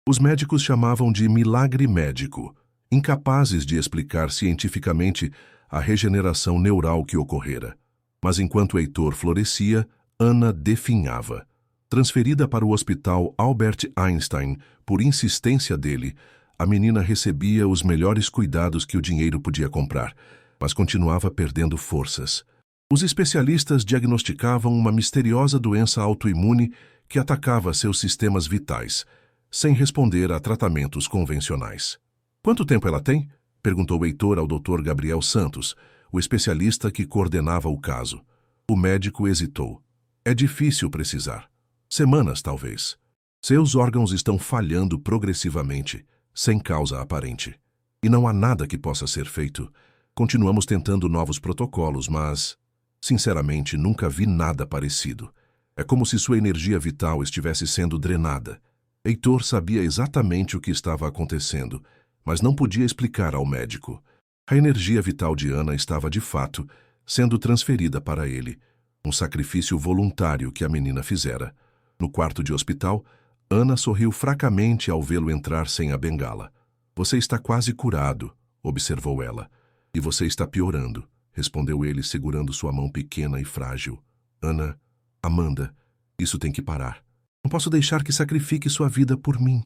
Os médicos chamavam de milagre médico, incapazes de explicar cientificamente a regeneração neural que ocorrera. Mas enquanto Heitor florescia, Ana definhava. Transferida para o hospital Albert Einstein por insistência dele, a menina recebia os melhores cuidados que o dinheiro podia comprar, mas continuava perdendo forças. Os especialistas diagnosticavam uma misteriosa doença autoimune que atacava seus sistemas vitais, sem responder a tratamentos convencionais. "Quanto tempo ela tem?" perguntou Heitor ao Dr. Gabriel Santos, o especialista que coordenava o caso. O médico hesitou. "É difícil precisar. Semanas, talvez. Seus órgãos estão falhando progressivamente, sem causa aparente. E não há nada que possa ser feito. Continuamos tentando novos protocolos, mas, sinceramente, nunca vi nada parecido. É como se sua energia vital estivesse sendo drenada." Heitor sabia exatamente o que estava acontecendo, mas não podia explicar ao médico. A energia vital de Ana estava, de fato, sendo transferida para ele, um sacrifício voluntário que a menina fizera. No quarto de hospital, Ana sorriu fracamente ao vê-lo entrar sem a bengala. "Você está quase curado", observou ela. "E você está piorando", respondeu ele, segurando sua mão pequena e frágil. "Ana, Amanda, isso tem que parar. Não posso deixar que sacrifique sua vida por mim.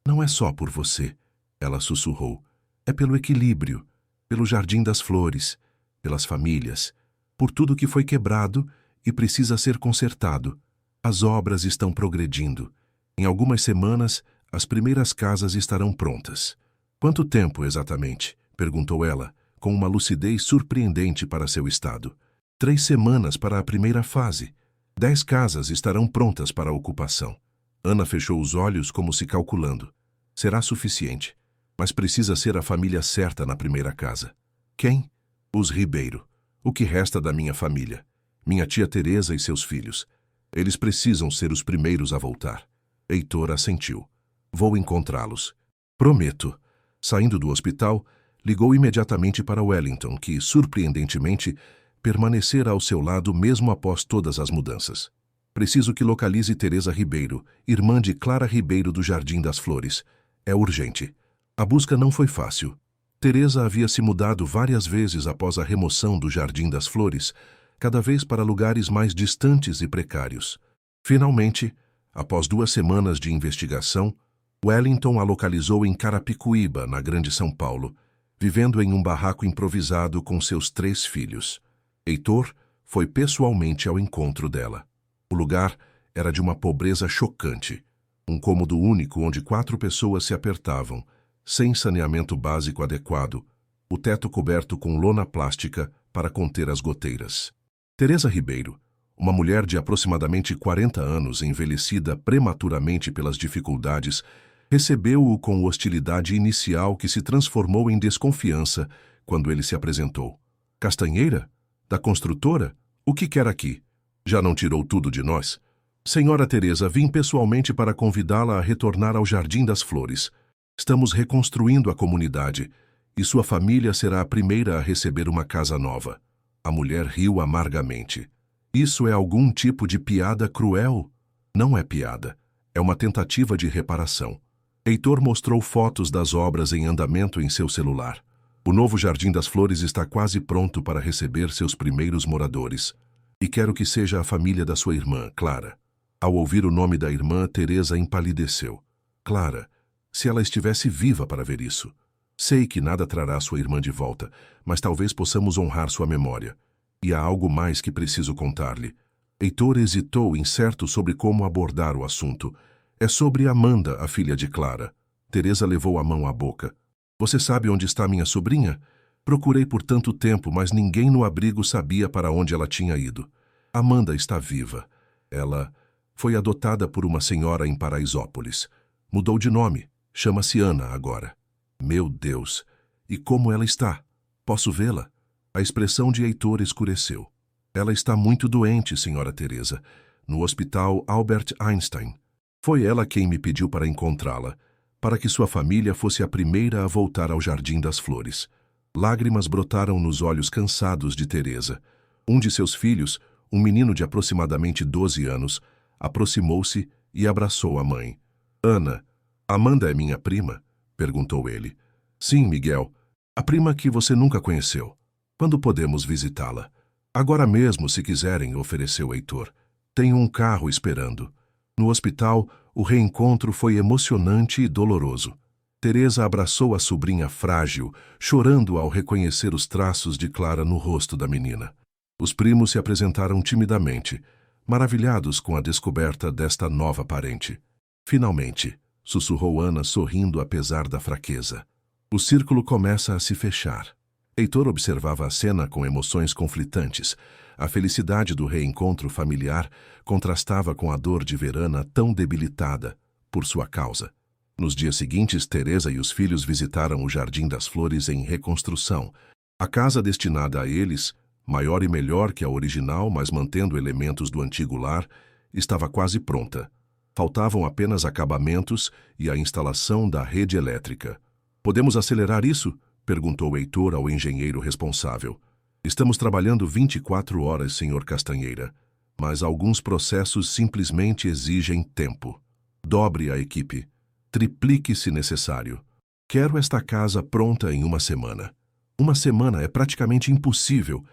Não é só por você", ela sussurrou. "É pelo equilíbrio, pelo jardim das flores, pelas famílias, por tudo que foi quebrado e precisa ser consertado. As obras estão progredindo. Em algumas semanas, as primeiras casas estarão prontas." "Quanto tempo, exatamente?" perguntou ela, com uma lucidez surpreendente para seu estado. 3 semanas para a primeira fase. 10 casas estarão prontas para a ocupação." Ana fechou os olhos como se calculando. "Será suficiente, mas precisa ser a família certa na primeira casa." "Quem?" "Os Ribeiro. O que resta da minha família. Minha tia Teresa e seus filhos. Eles precisam ser os primeiros a voltar." Heitor assentiu. "Vou encontrá-los." "Prometo." Saindo do hospital, ligou imediatamente para Wellington, que, surpreendentemente, permanecera ao seu lado mesmo após todas as mudanças. "Preciso que localize Teresa Ribeiro, irmã de Clara Ribeiro do Jardim das Flores. É urgente." A busca não foi fácil. Teresa havia se mudado várias vezes após a remoção do Jardim das Flores, cada vez para lugares mais distantes e precários. Finalmente, após 2 semanas de investigação, Wellington a localizou em Carapicuíba, na Grande São Paulo, vivendo em um barraco improvisado com seus 3 filhos. Heitor foi pessoalmente ao encontro dela. O lugar era de uma pobreza chocante. Um cômodo único onde 4 pessoas se apertavam, sem saneamento básico adequado, o teto coberto com lona plástica para conter as goteiras. Teresa Ribeiro, uma mulher de aproximadamente 40 anos, envelhecida prematuramente pelas dificuldades, recebeu-o com hostilidade inicial que se transformou em desconfiança quando ele se apresentou. "Castanheira? Da construtora? O que quer aqui? Já não tirou tudo de nós?" "Senhora Teresa, vim pessoalmente para convidá-la a retornar ao Jardim das Flores. Estamos reconstruindo a comunidade e sua família será a primeira a receber uma casa nova." A mulher riu amargamente. "Isso é algum tipo de piada cruel?" "Não é piada. É uma tentativa de reparação." Heitor mostrou fotos das obras em andamento em seu celular. "O novo Jardim das Flores está quase pronto para receber seus primeiros moradores. E quero que seja a família da sua irmã, Clara." Ao ouvir o nome da irmã, Teresa empalideceu. "Clara, se ela estivesse viva para ver isso. Sei que nada trará sua irmã de volta, mas talvez possamos honrar sua memória. E há algo mais que preciso contar-lhe." Heitor hesitou, incerto sobre como abordar o assunto. "É sobre Amanda, a filha de Clara." Teresa levou a mão à boca. "Você sabe onde está minha sobrinha? Procurei por tanto tempo, mas ninguém no abrigo sabia para onde ela tinha ido. Amanda está viva. Ela Foi adotada por uma senhora em Paraisópolis. Mudou de nome. Chama-se Ana agora. Meu Deus! E como ela está? Posso vê-la? A expressão de Heitor escureceu. Ela está muito doente, senhora Teresa, no hospital Albert Einstein. Foi ela quem me pediu para encontrá-la, para que sua família fosse a primeira a voltar ao Jardim das Flores. Lágrimas brotaram nos olhos cansados de Teresa. Um de seus filhos, um menino de aproximadamente 12 anos, aproximou-se e abraçou a mãe. Ana, Amanda é minha prima? Perguntou ele. Sim, Miguel. A prima que você nunca conheceu. Quando podemos visitá-la? Agora mesmo, se quiserem, ofereceu Heitor. Tenho um carro esperando. No hospital, o reencontro foi emocionante e doloroso. Teresa abraçou a sobrinha frágil, chorando ao reconhecer os traços de Clara no rosto da menina. Os primos se apresentaram timidamente, maravilhados com a descoberta desta nova parente. Finalmente, sussurrou Ana sorrindo apesar da fraqueza. O círculo começa a se fechar. Heitor observava a cena com emoções conflitantes. A felicidade do reencontro familiar contrastava com a dor de ver Ana tão debilitada por sua causa. Nos dias seguintes, Teresa e os filhos visitaram o Jardim das Flores em reconstrução. A casa destinada a eles, maior e melhor que a original, mas mantendo elementos do antigo lar, estava quase pronta. Faltavam apenas acabamentos e a instalação da rede elétrica. Podemos acelerar isso? Perguntou Heitor ao engenheiro responsável. Estamos trabalhando 24 horas, senhor Castanheira, mas alguns processos simplesmente exigem tempo. Dobre a equipe. Triplique se necessário. Quero esta casa pronta em uma semana. Uma semana é praticamente impossível.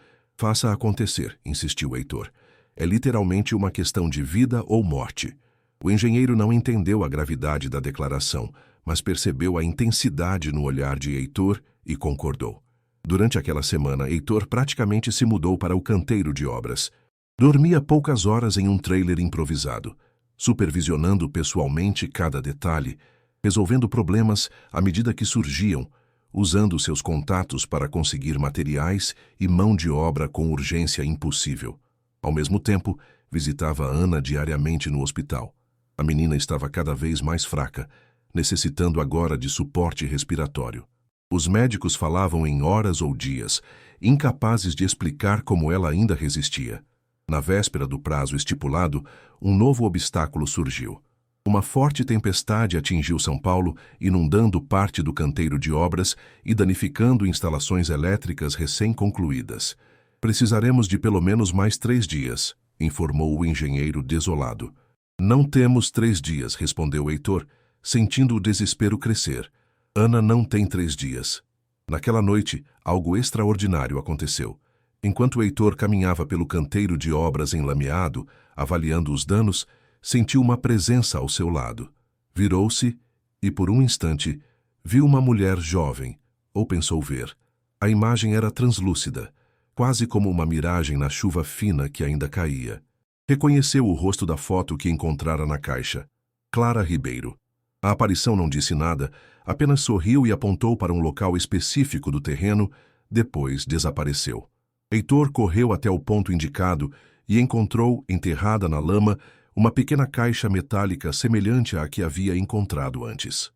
Faça acontecer, insistiu Heitor. É literalmente uma questão de vida ou morte. O engenheiro não entendeu a gravidade da declaração, mas percebeu a intensidade no olhar de Heitor e concordou. Durante aquela semana, Heitor praticamente se mudou para o canteiro de obras. Dormia poucas horas em um trailer improvisado, supervisionando pessoalmente cada detalhe, resolvendo problemas à medida que surgiam, usando seus contatos para conseguir materiais e mão de obra com urgência impossível. Ao mesmo tempo, visitava Ana diariamente no hospital. A menina estava cada vez mais fraca, necessitando agora de suporte respiratório. Os médicos falavam em horas ou dias, incapazes de explicar como ela ainda resistia. Na véspera do prazo estipulado, um novo obstáculo surgiu. Uma forte tempestade atingiu São Paulo, inundando parte do canteiro de obras e danificando instalações elétricas recém-concluídas. Precisaremos de pelo menos mais 3 dias, informou o engenheiro desolado. Não temos 3 dias, respondeu Heitor, sentindo o desespero crescer. Ana não tem 3 dias. Naquela noite, algo extraordinário aconteceu. Enquanto Heitor caminhava pelo canteiro de obras enlameado, avaliando os danos, sentiu uma presença ao seu lado. Virou-se e, por um instante, viu uma mulher jovem, ou pensou ver. A imagem era translúcida, quase como uma miragem na chuva fina que ainda caía. Reconheceu o rosto da foto que encontrara na caixa. Clara Ribeiro. A aparição não disse nada, apenas sorriu e apontou para um local específico do terreno, depois desapareceu. Heitor correu até o ponto indicado e encontrou, enterrada na lama, uma pequena caixa metálica semelhante à que havia encontrado antes.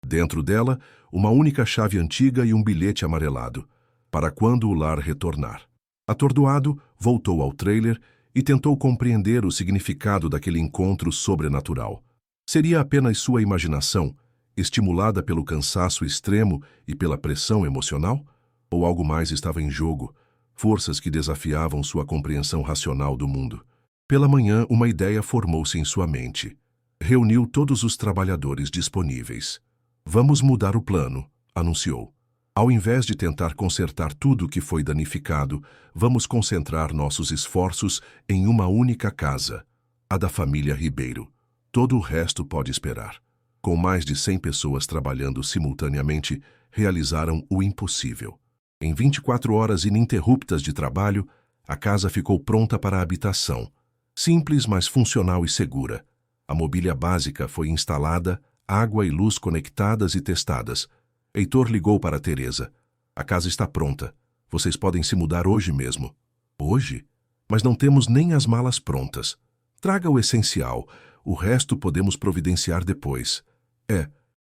Dentro dela, uma única chave antiga e um bilhete amarelado, para quando o lar retornar. Atordoado, voltou ao trailer e tentou compreender o significado daquele encontro sobrenatural. Seria apenas sua imaginação, estimulada pelo cansaço extremo e pela pressão emocional? Ou algo mais estava em jogo, forças que desafiavam sua compreensão racional do mundo? Pela manhã, uma ideia formou-se em sua mente. Reuniu todos os trabalhadores disponíveis. Vamos mudar o plano, anunciou. Ao invés de tentar consertar tudo que foi danificado, vamos concentrar nossos esforços em uma única casa, a da família Ribeiro. Todo o resto pode esperar. Com mais de 100 pessoas trabalhando simultaneamente, realizaram o impossível. Em 24 horas ininterruptas de trabalho, a casa ficou pronta para a habitação. Simples, mas funcional e segura. A mobília básica foi instalada, água e luz conectadas e testadas. Heitor ligou para Teresa. A casa está pronta. Vocês podem se mudar hoje mesmo. Hoje? Mas não temos nem as malas prontas. Traga o essencial, o resto podemos providenciar depois. É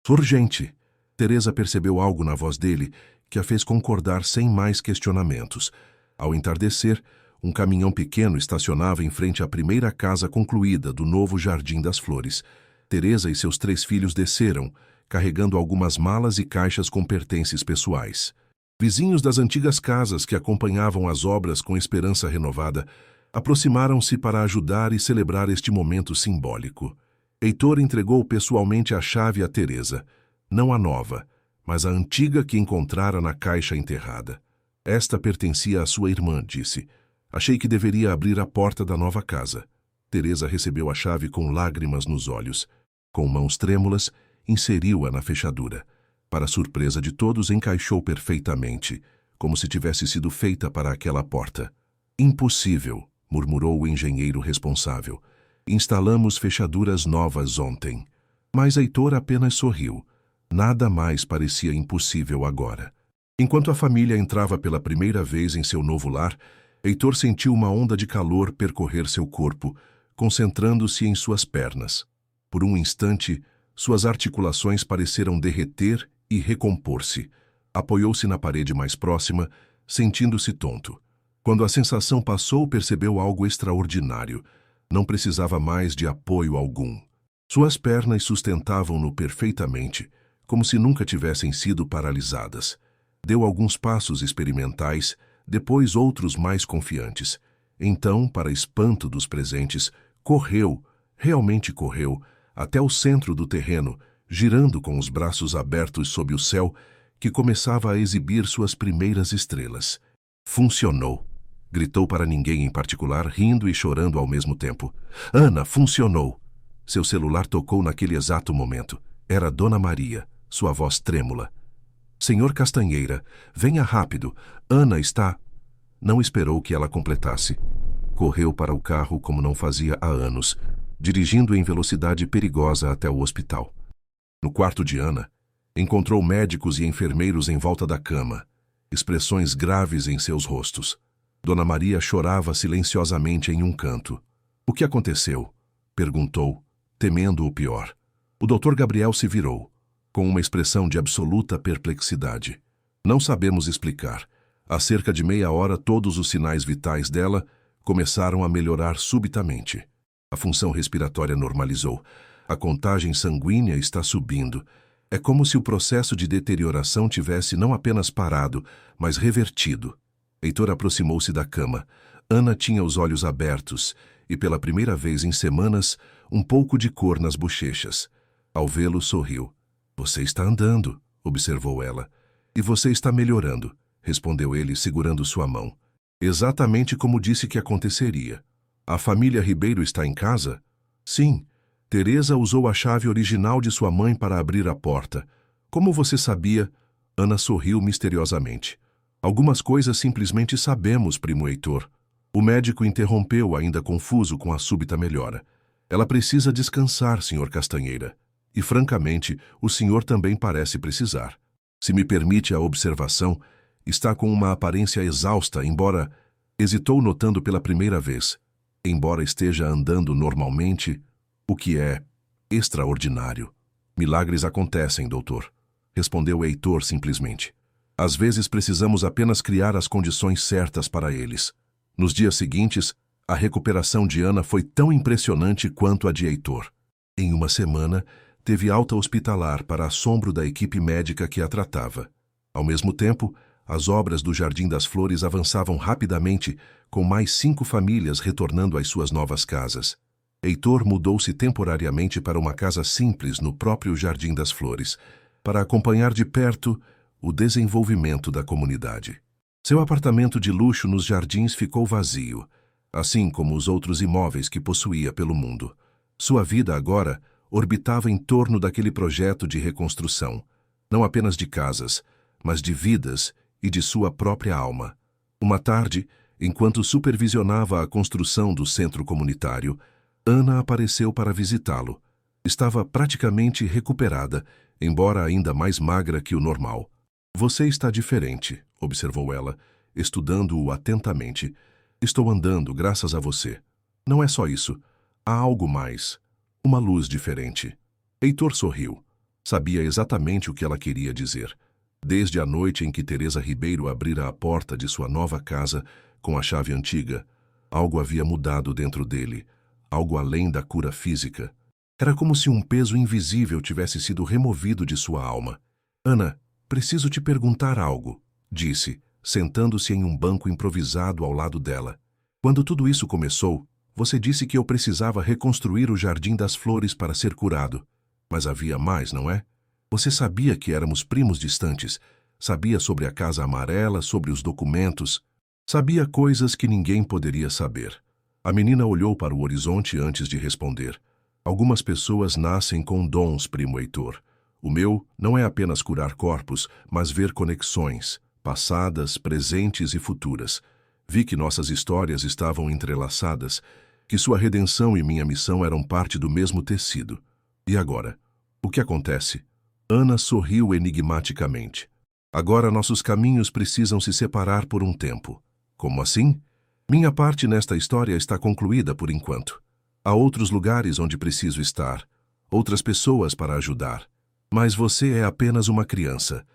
urgente. Teresa percebeu algo na voz dele que a fez concordar sem mais questionamentos. Ao entardecer, um caminhão pequeno estacionava em frente à primeira casa concluída do novo Jardim das Flores. Teresa e seus 3 filhos desceram, carregando algumas malas e caixas com pertences pessoais. Vizinhos das antigas casas que acompanhavam as obras com esperança renovada aproximaram-se para ajudar e celebrar este momento simbólico. Heitor entregou pessoalmente a chave a Teresa, não a nova, mas a antiga que encontrara na caixa enterrada. Esta pertencia à sua irmã, disse. Achei que deveria abrir a porta da nova casa. Teresa recebeu a chave com lágrimas nos olhos. Com mãos trêmulas, inseriu-a na fechadura. Para surpresa de todos, encaixou perfeitamente, como se tivesse sido feita para aquela porta. Impossível, murmurou o engenheiro responsável. Instalamos fechaduras novas ontem. Mas Heitor apenas sorriu. Nada mais parecia impossível agora. Enquanto a família entrava pela primeira vez em seu novo lar, Heitor sentiu uma onda de calor percorrer seu corpo, concentrando-se em suas pernas. Por um instante, suas articulações pareceram derreter e recompor-se. Apoiou-se na parede mais próxima, sentindo-se tonto. Quando a sensação passou, percebeu algo extraordinário. Não precisava mais de apoio algum. Suas pernas sustentavam-no perfeitamente, como se nunca tivessem sido paralisadas. Deu alguns passos experimentais, depois outros mais confiantes. Então, para espanto dos presentes, correu, realmente correu, até o centro do terreno, girando com os braços abertos sob o céu, que começava a exibir suas primeiras estrelas. Funcionou! Gritou para ninguém em particular, rindo e chorando ao mesmo tempo. Ana, funcionou! Seu celular tocou naquele exato momento. Era Dona Maria, sua voz trêmula. Senhor Castanheira, venha rápido. Ana está... Não esperou que ela completasse. Correu para o carro como não fazia há anos, dirigindo em velocidade perigosa até o hospital. No quarto de Ana, encontrou médicos e enfermeiros em volta da cama, expressões graves em seus rostos. Dona Maria chorava silenciosamente em um canto. O que aconteceu? Perguntou, temendo o pior. O Dr. Gabriel se virou, com uma expressão de absoluta perplexidade. Não sabemos explicar. Há cerca de meia hora, todos os sinais vitais dela começaram a melhorar subitamente. A função respiratória normalizou. A contagem sanguínea está subindo. É como se o processo de deterioração tivesse não apenas parado, mas revertido. Heitor aproximou-se da cama. Ana tinha os olhos abertos e, pela primeira vez em semanas, um pouco de cor nas bochechas. Ao vê-lo, sorriu. Você está andando, observou ela. E você está melhorando, respondeu ele, segurando sua mão. Exatamente como disse que aconteceria. A família Ribeiro está em casa? Sim. Teresa usou a chave original de sua mãe para abrir a porta. Como você sabia? Ana sorriu misteriosamente. Algumas coisas simplesmente sabemos, primo Heitor. O médico interrompeu, ainda confuso com a súbita melhora. Ela precisa descansar, Sr. Castanheira. E, francamente, o senhor também parece precisar. Se me permite a observação, está com uma aparência exausta, embora... Hesitou notando pela primeira vez. Embora esteja andando normalmente, o que é extraordinário. Milagres acontecem, doutor, respondeu Heitor simplesmente. Às vezes precisamos apenas criar as condições certas para eles. Nos dias seguintes, a recuperação de Ana foi tão impressionante quanto a de Heitor. Em uma semana, teve alta hospitalar para assombro da equipe médica que a tratava. Ao mesmo tempo, as obras do Jardim das Flores avançavam rapidamente, com mais 5 famílias retornando às suas novas casas. Heitor mudou-se temporariamente para uma casa simples no próprio Jardim das Flores, para acompanhar de perto o desenvolvimento da comunidade. Seu apartamento de luxo nos jardins ficou vazio, assim como os outros imóveis que possuía pelo mundo. Sua vida agora orbitava em torno daquele projeto de reconstrução, não apenas de casas, mas de vidas e de sua própria alma. Uma tarde, enquanto supervisionava a construção do centro comunitário, Ana apareceu para visitá-lo. Estava praticamente recuperada, embora ainda mais magra que o normal. Você está diferente, observou ela, estudando-o atentamente. Estou andando graças a você. Não é só isso. há algo mais. Uma luz diferente. Heitor sorriu. Sabia exatamente o que ela queria dizer. Desde a noite em que Teresa Ribeiro abrira a porta de sua nova casa com a chave antiga, algo havia mudado dentro dele, algo além da cura física. Era como se um peso invisível tivesse sido removido de sua alma. Ana, preciso te perguntar algo, disse, sentando-se em um banco improvisado ao lado dela. Quando tudo isso começou, você disse que eu precisava reconstruir o Jardim das Flores para ser curado. Mas havia mais, não é? Você sabia que éramos primos distantes, sabia sobre a Casa Amarela, sobre os documentos, sabia coisas que ninguém poderia saber. A menina olhou para o horizonte antes de responder. Algumas pessoas nascem com dons, primo Heitor. O meu não é apenas curar corpos, mas ver conexões, passadas, presentes e futuras. Vi que nossas histórias estavam entrelaçadas, que sua redenção e minha missão eram parte do mesmo tecido. E agora? O que acontece? Ana sorriu enigmaticamente. Agora nossos caminhos precisam se separar por um tempo. Como assim? Minha parte nesta história está concluída por enquanto. Há outros lugares onde preciso estar, outras pessoas para ajudar. Mas você é apenas uma criança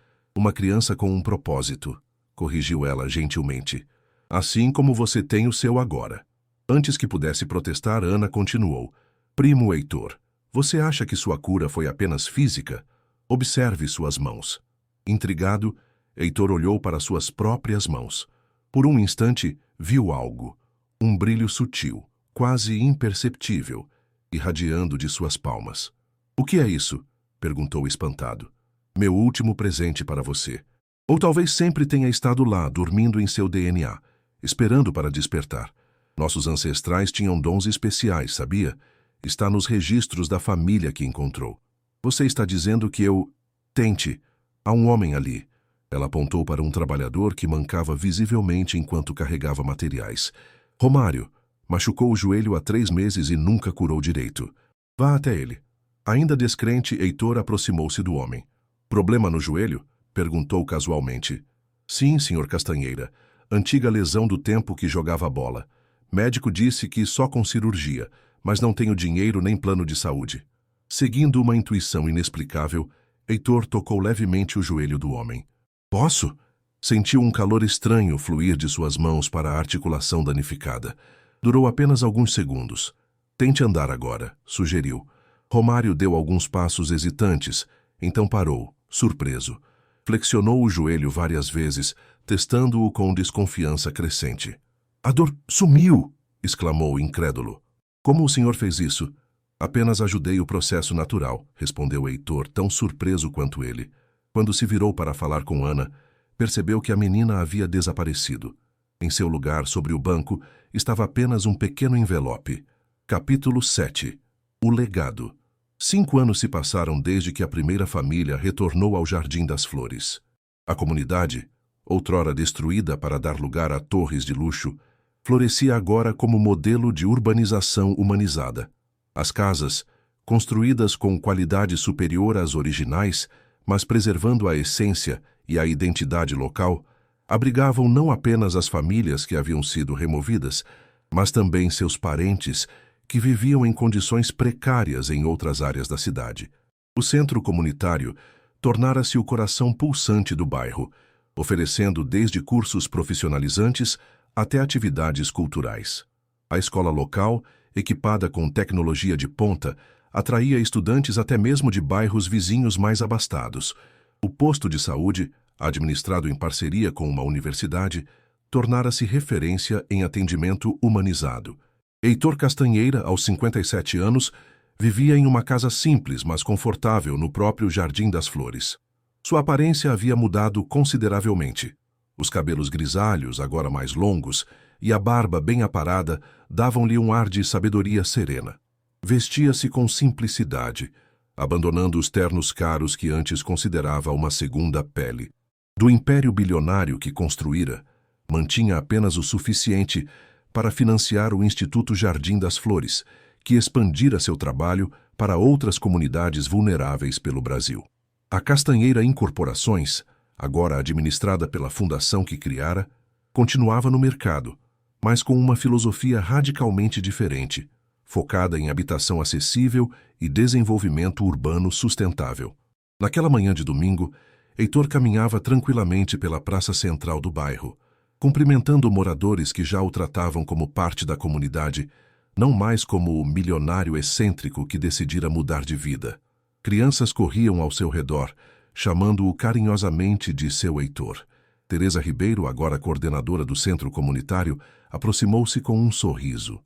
com um propósito, corrigiu ela gentilmente. Assim como você tem o seu agora. Antes que pudesse protestar, Ana continuou. Primo Heitor, você acha que sua cura foi apenas física? Observe suas mãos. Intrigado, Heitor olhou para suas próprias mãos. Por um instante, viu algo. Um brilho sutil, quase imperceptível, irradiando de suas palmas. O que é isso? Perguntou espantado. Meu último presente para você. Ou talvez sempre tenha estado lá, dormindo em seu DNA, esperando para despertar. Nossos ancestrais tinham dons especiais, sabia? Está nos registros da família que encontrou. Você está dizendo que eu... Tente. Há um homem ali. Ela apontou para um trabalhador que mancava visivelmente enquanto carregava materiais. Romário. Machucou o joelho há 3 meses e nunca curou direito. Vá até ele. Ainda descrente, Heitor aproximou-se do homem. Problema no joelho? Perguntou casualmente. Sim, senhor Castanheira. Antiga lesão do tempo que jogava bola. Médico disse que só com cirurgia, mas não tenho dinheiro nem plano de saúde. Seguindo uma intuição inexplicável, Heitor tocou levemente o joelho do homem. Posso? Sentiu um calor estranho fluir de suas mãos para a articulação danificada. Durou apenas alguns segundos. Tente andar agora, sugeriu. Romário deu alguns passos hesitantes, então parou, surpreso. Flexionou o joelho várias vezes, testando-o com desconfiança crescente. A dor sumiu! Exclamou incrédulo. Como o senhor fez isso? Apenas ajudei o processo natural, respondeu Heitor, tão surpreso quanto ele. Quando se virou para falar com Ana, percebeu que a menina havia desaparecido. Em seu lugar, sobre o banco, estava apenas um pequeno envelope. Capítulo 7. O legado. 5 anos se passaram desde que a primeira família retornou ao Jardim das Flores. A comunidade, outrora destruída para dar lugar a torres de luxo, florescia agora como modelo de urbanização humanizada. As casas, construídas com qualidade superior às originais, mas preservando a essência e a identidade local, abrigavam não apenas as famílias que haviam sido removidas, mas também seus parentes que viviam em condições precárias em outras áreas da cidade. O centro comunitário tornara-se o coração pulsante do bairro, oferecendo desde cursos profissionalizantes até atividades culturais. A escola local, equipada com tecnologia de ponta, atraía estudantes até mesmo de bairros vizinhos mais abastados. O posto de saúde, administrado em parceria com uma universidade, tornara-se referência em atendimento humanizado. Heitor Castanheira, aos 57 anos, vivia em uma casa simples, mas confortável no próprio Jardim das Flores. Sua aparência havia mudado consideravelmente. Os cabelos grisalhos, agora mais longos, e a barba bem aparada davam-lhe um ar de sabedoria serena. Vestia-se com simplicidade, abandonando os ternos caros que antes considerava uma segunda pele. Do império bilionário que construíra, mantinha apenas o suficiente para financiar o Instituto Jardim das Flores, que expandira seu trabalho para outras comunidades vulneráveis pelo Brasil. A Castanheira Incorporações, agora administrada pela fundação que criara, continuava no mercado, mas com uma filosofia radicalmente diferente. focada em habitação acessível e desenvolvimento urbano sustentável. Naquela manhã de domingo, Heitor caminhava tranquilamente pela praça central do bairro, cumprimentando moradores que já o tratavam como parte da comunidade, não mais como o milionário excêntrico que decidira mudar de vida. Crianças corriam ao seu redor, chamando-o carinhosamente de seu Heitor. Teresa Ribeiro, agora coordenadora do centro comunitário, aproximou-se com um sorriso.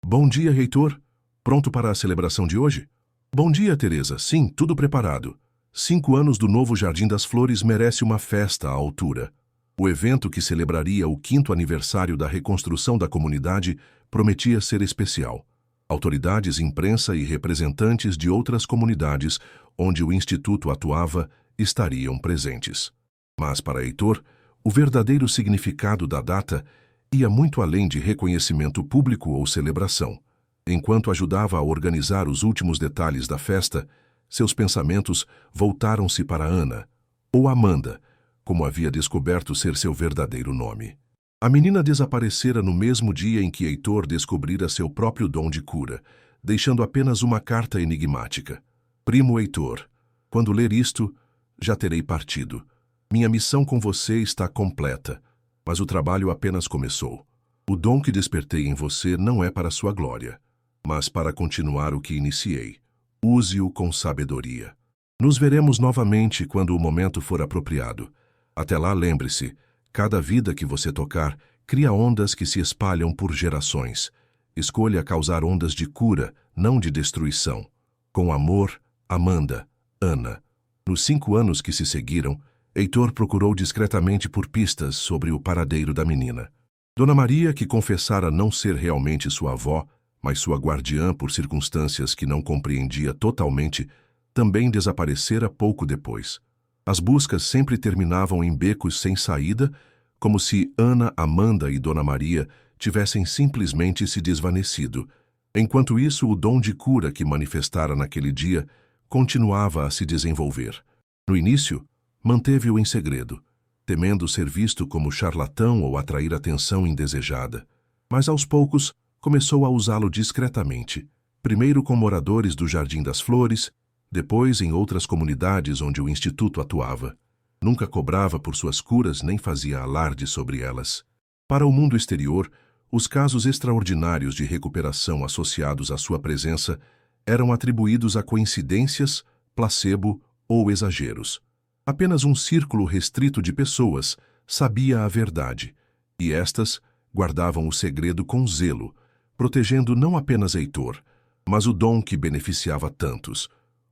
Bom dia, Heitor. Pronto para a celebração de hoje? Bom dia, Teresa. Sim, tudo preparado. 5 anos do novo Jardim das Flores merece uma festa à altura. O evento, que celebraria o 5º aniversário da reconstrução da comunidade, prometia ser especial. Autoridades, imprensa e representantes de outras comunidades onde o Instituto atuava estariam presentes. Mas para Heitor, o verdadeiro significado da data ia muito além de reconhecimento público ou celebração. Enquanto ajudava a organizar os últimos detalhes da festa, seus pensamentos voltaram-se para Ana, ou Amanda, como havia descoberto ser seu verdadeiro nome. A menina desaparecera no mesmo dia em que Heitor descobrira seu próprio dom de cura, deixando apenas uma carta enigmática. Primo Heitor, quando ler isto, já terei partido. Minha missão com você está completa, mas o trabalho apenas começou. O dom que despertei em você não é para sua glória, mas para continuar o que iniciei. Use-o com sabedoria. Nos veremos novamente quando o momento for apropriado. Até lá, lembre-se, cada vida que você tocar cria ondas que se espalham por gerações. Escolha causar ondas de cura, não de destruição. Com amor, Amanda, Ana. Nos 5 anos que se seguiram, Heitor procurou discretamente por pistas sobre o paradeiro da menina. Dona Maria, que confessara não ser realmente sua avó, mas sua guardiã por circunstâncias que não compreendia totalmente, também desaparecera pouco depois. As buscas sempre terminavam em becos sem saída, como se Ana, Amanda e Dona Maria tivessem simplesmente se desvanecido. Enquanto isso, o dom de cura que manifestara naquele dia continuava a se desenvolver. No início, manteve-o em segredo, temendo ser visto como charlatão ou atrair atenção indesejada. Mas aos poucos, começou a usá-lo discretamente, primeiro com moradores do Jardim das Flores, depois em outras comunidades onde o Instituto atuava. Nunca cobrava por suas curas nem fazia alarde sobre elas. Para o mundo exterior, os casos extraordinários de recuperação associados à sua presença eram atribuídos a coincidências, placebo ou exageros. Apenas um círculo restrito de pessoas sabia a verdade, e estas guardavam o segredo com zelo, protegendo não apenas Heitor, mas o dom que beneficiava tantos.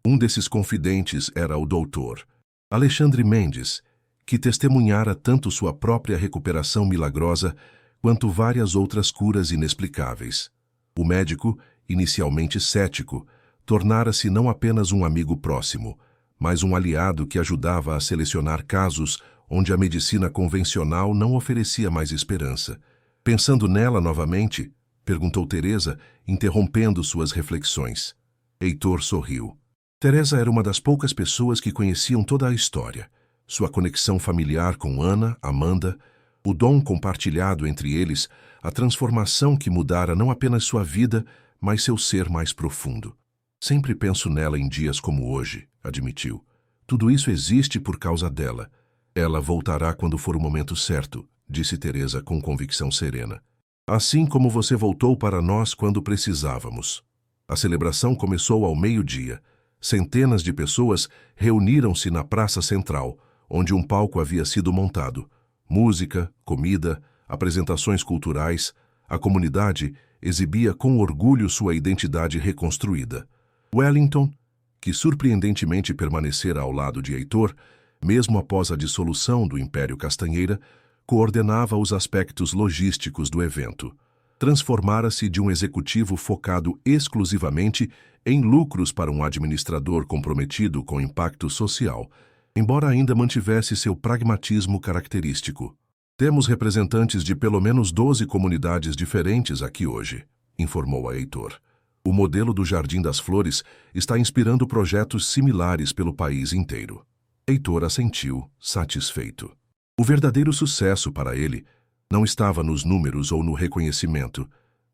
Um desses confidentes era o doutor Alexandre Mendes, que testemunhara tanto sua própria recuperação milagrosa quanto várias outras curas inexplicáveis. O médico, inicialmente cético, tornara-se não apenas um amigo próximo, mas um aliado que ajudava a selecionar casos onde a medicina convencional não oferecia mais esperança. Pensando nela novamente, perguntou Teresa, interrompendo suas reflexões. Heitor sorriu. Teresa era uma das poucas pessoas que conheciam toda a história. Sua conexão familiar com Ana, Amanda, o dom compartilhado entre eles, a transformação que mudara não apenas sua vida, mas seu ser mais profundo. Sempre penso nela em dias como hoje, admitiu. Tudo isso existe por causa dela. Ela voltará quando for o momento certo, disse Teresa com convicção serena. Assim como você voltou para nós quando precisávamos. A celebração começou ao meio-dia. Centenas de pessoas reuniram-se na praça central, onde um palco havia sido montado. Música, comida, apresentações culturais, a comunidade exibia com orgulho sua identidade reconstruída. Wellington, que surpreendentemente permanecera ao lado de Heitor, mesmo após a dissolução do Império Castanheira, coordenava os aspectos logísticos do evento. Transformara-se de um executivo focado exclusivamente em lucros para um administrador comprometido com impacto social, embora ainda mantivesse seu pragmatismo característico. Temos representantes de pelo menos 12 comunidades diferentes aqui hoje, informou a Heitor. O modelo do Jardim das Flores está inspirando projetos similares pelo país inteiro. Heitor assentiu, satisfeito. O verdadeiro sucesso para ele não estava nos números ou no reconhecimento,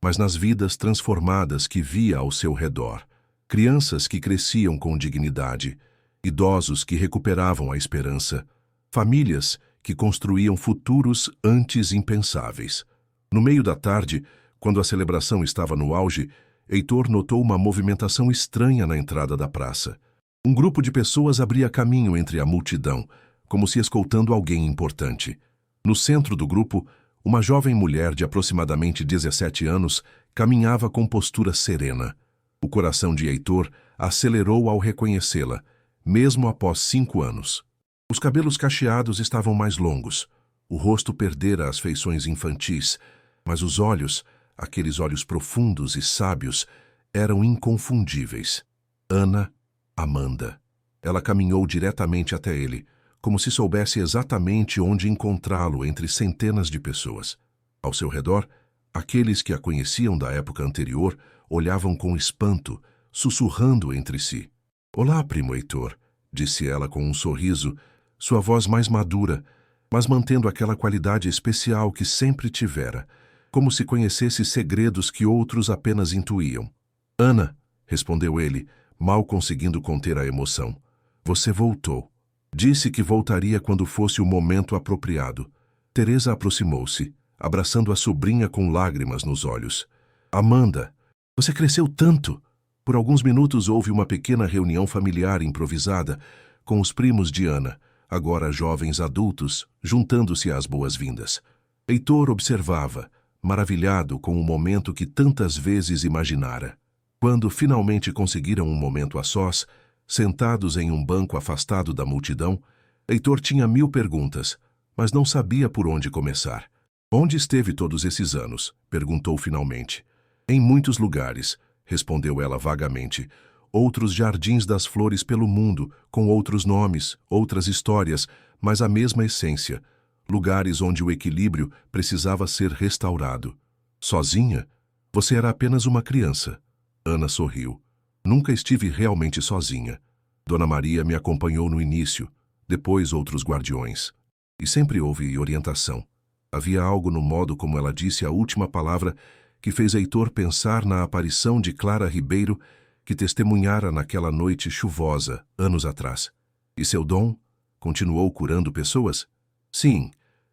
mas nas vidas transformadas que via ao seu redor. Crianças que cresciam com dignidade, idosos que recuperavam a esperança, famílias que construíam futuros antes impensáveis. No meio da tarde, quando a celebração estava no auge, Heitor notou uma movimentação estranha na entrada da praça. Um grupo de pessoas abria caminho entre a multidão, como se escoltando alguém importante. No centro do grupo, uma jovem mulher de aproximadamente 17 anos caminhava com postura serena. O coração de Heitor acelerou ao reconhecê-la, mesmo após 5 anos. Os cabelos cacheados estavam mais longos. O rosto perdera as feições infantis, mas os olhos, aqueles olhos profundos e sábios, eram inconfundíveis. Ana Amanda. Ela caminhou diretamente até ele, como se soubesse exatamente onde encontrá-lo entre centenas de pessoas. Ao seu redor, aqueles que a conheciam da época anterior olhavam com espanto, sussurrando entre si. "Olá, primo Heitor", disse ela com um sorriso, sua voz mais madura, mas mantendo aquela qualidade especial que sempre tivera, como se conhecesse segredos que outros apenas intuíam. "Ana", respondeu ele, mal conseguindo conter a emoção. "Você voltou. Disse que voltaria quando fosse o momento apropriado." Teresa aproximou-se, abraçando a sobrinha com lágrimas nos olhos. "Amanda, você cresceu tanto!" Por alguns minutos houve uma pequena reunião familiar improvisada, com os primos de Ana, agora jovens adultos, juntando-se às boas-vindas. Heitor observava, maravilhado com o momento que tantas vezes imaginara. Quando finalmente conseguiram um momento a sós, sentados em um banco afastado da multidão, Heitor tinha 1000 perguntas, mas não sabia por onde começar. "Onde esteve todos esses anos?" perguntou finalmente. "Em muitos lugares", respondeu ela vagamente. "Outros jardins das flores pelo mundo, com outros nomes, outras histórias, mas a mesma essência. Lugares onde o equilíbrio precisava ser restaurado." "Sozinha? Você era apenas uma criança." Ana sorriu. "Nunca estive realmente sozinha. Dona Maria me acompanhou no início, depois outros guardiões. E sempre houve orientação. Havia algo no modo como ela disse a última palavra que fez Heitor pensar na aparição de Clara Ribeiro, que testemunhara naquela noite chuvosa, anos atrás. E seu dom? Continuou curando pessoas? Sim,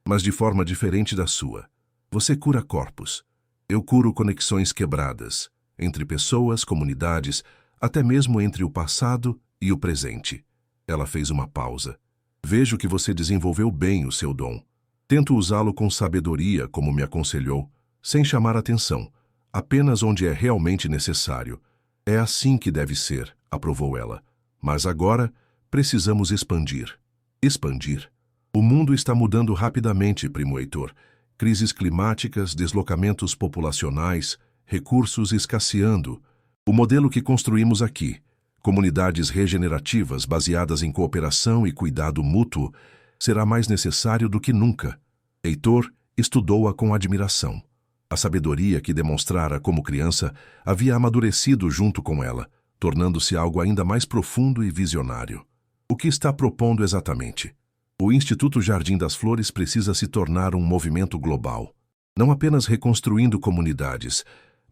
mas de forma diferente da sua. Você cura corpos. Eu curo conexões quebradas, entre pessoas, comunidades, até mesmo entre o passado e o presente." Ela fez uma pausa. "Vejo que você desenvolveu bem o seu dom. Tento usá-lo com sabedoria, como me aconselhou, sem chamar atenção, apenas onde é realmente necessário. É assim que deve ser", aprovou ela. "Mas agora precisamos expandir." "Expandir?" "O mundo está mudando rapidamente, primo Heitor. Crises climáticas, deslocamentos populacionais, recursos escasseando. O modelo que construímos aqui, comunidades regenerativas baseadas em cooperação e cuidado mútuo, será mais necessário do que nunca." Heitor estudou-a com admiração. A sabedoria que demonstrara como criança havia amadurecido junto com ela, tornando-se algo ainda mais profundo e visionário. "O que está propondo exatamente?" "O Instituto Jardim das Flores precisa se tornar um movimento global, não apenas reconstruindo comunidades,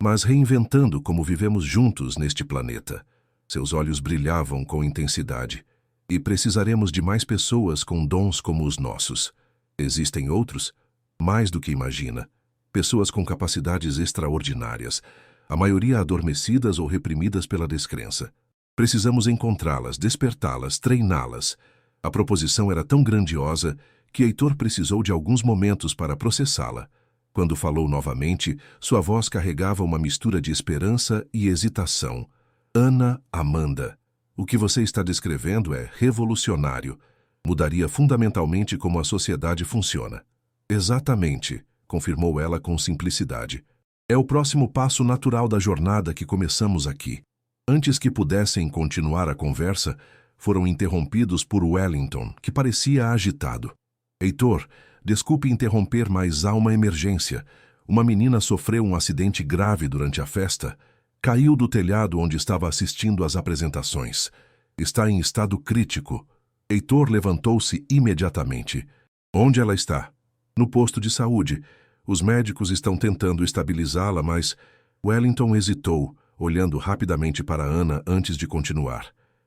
mas reinventando como vivemos juntos neste planeta." Seus olhos brilhavam com intensidade. "E precisaremos de mais pessoas com dons como os nossos. Existem outros? Mais do que imagina. Pessoas com capacidades extraordinárias, a maioria adormecidas ou reprimidas pela descrença. Precisamos encontrá-las, despertá-las, treiná-las." A proposição era tão grandiosa que Heitor precisou de alguns momentos para processá-la. Quando falou novamente, sua voz carregava uma mistura de esperança e hesitação. "Ana Amanda, o que você está descrevendo é revolucionário. Mudaria fundamentalmente como a sociedade funciona." "Exatamente", confirmou ela com simplicidade. "É o próximo passo natural da jornada que começamos aqui." Antes que pudessem continuar a conversa, foram interrompidos por Wellington, que parecia agitado. "Heitor, desculpe interromper, mas há uma emergência. Uma menina sofreu um acidente grave durante a festa. Caiu do telhado onde estava assistindo às apresentações. Está em estado crítico." Heitor levantou-se imediatamente. "Onde ela está?" "No posto de saúde. Os médicos estão tentando estabilizá-la, mas... Wellington hesitou, olhando rapidamente para Ana antes de continuar.